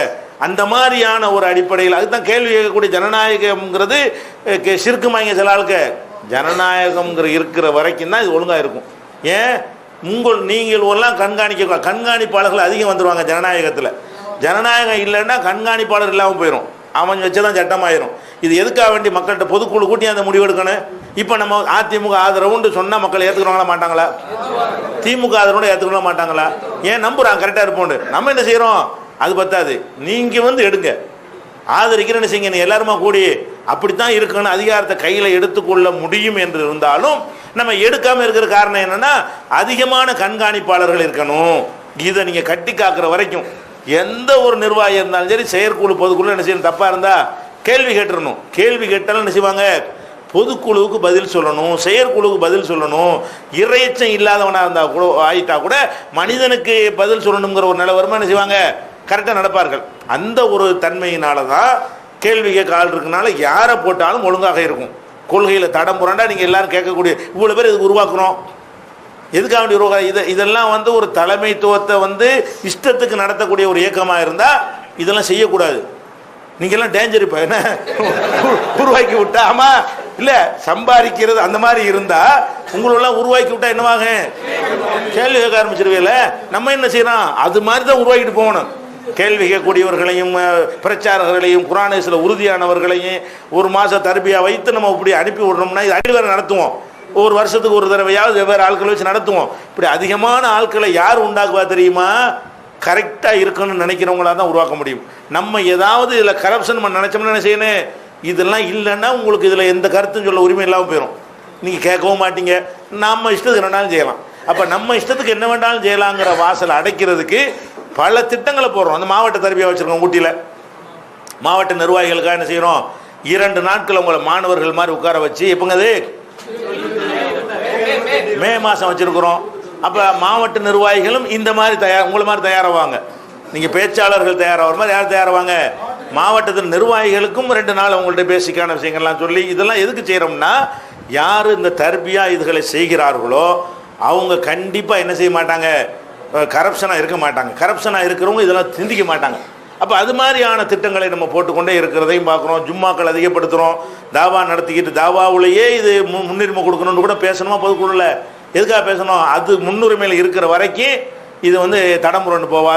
அந்த மாதிரியான ஒரு அடிப்படையில் அதுதான் கேள்வி கேட்கக்கூடிய ஜனநாயகம்ங்கிறது சிறுக்குமாங்க. சில ஆளுக்கு ஜனநாயகம்ங்கிற இருக்கிற வரைக்கும் தான் இது ஒழுங்காக இருக்கும். ஏன் நீங்கள் எல்லாம் கண்காணிப்பாளர்கள் அதிகம் வந்துடுவாங்க ஜனநாயகத்தில். ஜனநாயகம் இல்லைன்னா கண்காணிப்பாளர் இல்லாமல் போயிடும், அவன் வச்சுதான் சட்டமாயிரும். இது எதுக்காக வேண்டி மக்கள்கிட்ட பொதுக்குழு கூட்டி அந்த முடிவெடுக்கணும். இப்போ நம்ம அதிமுக ஆதரவுன்னு சொன்னால் மக்கள் ஏற்றுக்கிறவங்களா மாட்டாங்களா? திமுக ஆதரவோட ஏற்றுக்கொள்ள மாட்டாங்களா? ஏன் நம்புறாங்க கரெக்டாக இருப்போண்டு. நம்ம என்ன செய்கிறோம், அது பத்தாது, நீங்கள் வந்து எடுங்க, ஆதரிக்கிறேன்னு செய்யுங்க. நீ எல்லாருமா கூடி அப்படித்தான் இருக்கணும், அதிகாரத்தை கையில் எடுத்துக்கொள்ள முடியும் என்று இருந்தாலும் நம்ம எடுக்காமல் இருக்கிற காரணம் என்னென்னா அதிகமான கண்காணிப்பாளர்கள் இருக்கணும். இதை நீங்கள் கட்டி காக்கிற வரைக்கும் எந்த ஒரு நிர்வாகி இருந்தாலும் சரி, செயற்குழு பொதுக்குழு என்ன செய்யணும், தப்பாக இருந்தால் கேள்வி கேட்டுடணும். கேள்வி கேட்டாலும் என்ன செய்வாங்க, பொதுக்குழுவுக்கு பதில் சொல்லணும், செயற்குழுவுக்கு பதில் சொல்லணும். இறையச்சம் இல்லாதவனாக இருந்தால் கூட ஆயிட்டா கூட மனிதனுக்கு பதில் சொல்லணுங்கிற ஒரு நிலவரமாக என்ன செய்வாங்க, கரெக்டாக நடப்பார்கள். அந்த ஒரு தன்மையினால தான் கேள்வி கேட்க ஆள் இருக்குனால யாரை போட்டாலும் ஒழுங்காக இருக்கும். கொள்கையில் தடம் புரண்டா நீங்கள் எல்லாரும் கேட்கக்கூடிய இவ்வளோ பேர் இதுக்கு உருவாக்குறோம். எதுக்காக வேண்டிய உருவாக்க இதெல்லாம் வந்து ஒரு தலைமைத்துவத்தை வந்து இஷ்டத்துக்கு நடத்தக்கூடிய ஒரு இயக்கமாக இருந்தால் இதெல்லாம் செய்யக்கூடாது. நீங்கள்லாம் டேஞ்சர். இப்போ என்ன உருவாக்கி விட்டா, ஆமாம் இல்லை சம்பாதிக்கிறது அந்த மாதிரி இருந்தால் உங்களெல்லாம் உருவாக்கி விட்டா என்னவாங்க, கேள்வி கேட்க ஆரம்பிச்சிருவேல. நம்ம என்ன செய்யறோம், அது மாதிரி தான் உருவாக்கிட்டு போகணும். கேள்வி கேட்கக்கூடியவர்களையும் பிரச்சாரர்களையும் குர்ஆனில் உறுதியானவர்களையும் ஒரு மாதம் தர்பியா வைத்து நம்ம இப்படி அனுப்பி விடுறோம்னா இது அடி வேறு நடத்துவோம். ஒரு வருஷத்துக்கு ஒரு தடவையாவது வெவ்வேறு ஆட்களை வச்சு நடத்துவோம். இப்படி அதிகமான ஆட்களை யார் உண்டாக்குவா தெரியுமா, கரெக்டாக இருக்கணும்னு நினைக்கிறவங்களா தான் உருவாக்க முடியும். நம்ம ஏதாவது இதில் கரப்ஷன் பண்ண நினச்சோம்னா என்ன செய்யணும், இதெல்லாம் இல்லைன்னா உங்களுக்கு இதில் எந்த கருத்தும் சொல்ல உரிமை இல்லாமல் போயிடும். நீங்கள் கேட்கவும் மாட்டீங்க, நம்ம இஷ்டத்துக்கு என்ன வேணாலும் செய்யலாம். அப்போ நம்ம இஷ்டத்துக்கு என்ன வேண்டாலும் செய்யலாங்கிற வாசலை அடைக்கிறதுக்கு பல திட்டங்களை போடுறோம். அந்த மாவட்ட தரப்பியாக வச்சுருக்கோம். ஊட்டியில் மாவட்ட நிர்வாகிகளுக்காக என்ன செய்கிறோம், 2 நாட்கள் உங்களை மாணவர்கள் மாதிரி உட்கார வச்சு, எப்போங்க அது மே மாதம் வச்சுருக்குறோம். அப்போ மாவட்ட நிர்வாகிகளும் இந்த மாதிரி உங்களை மாதிரி தயாராவாங்க. நீங்கள் பேச்சாளர்கள் தயாராகிற மாதிரி யார் தயாராவாங்க, மாவட்டத்தின் நிர்வாகிகளுக்கும் 2 நாள் அவங்கள்ட்ட பேசிக்கான விஷயங்கள்லாம் சொல்லி. இதெல்லாம் எதுக்கு செய்கிறோம்னா, யார் இந்த தர்பியா இதுகளை செய்கிறார்களோ அவங்க கண்டிப்பாக என்ன செய்ய மாட்டாங்க, கரப்ஷனாக இருக்க மாட்டாங்க. கரப்ஷனாக இருக்கிறவங்க இதெல்லாம் சிந்திக்க மாட்டாங்க. அப்போ அது மாதிரியான திட்டங்களை நம்ம போட்டுக்கொண்டே இருக்கிறதையும் பார்க்குறோம். ஜும்மாக்கள் அதிகப்படுத்துகிறோம், தாவா நடத்திக்கிட்டு தாவாவுலேயே இது முன்னுரிமை கொடுக்கணும்னு கூட பேசணுமா பொதுக்குழுல? எதுக்காக பேசணும், அது முன்னுரிமையில் இருக்கிற வரைக்கும் இது வந்து தடமுறைன்னு போவாது.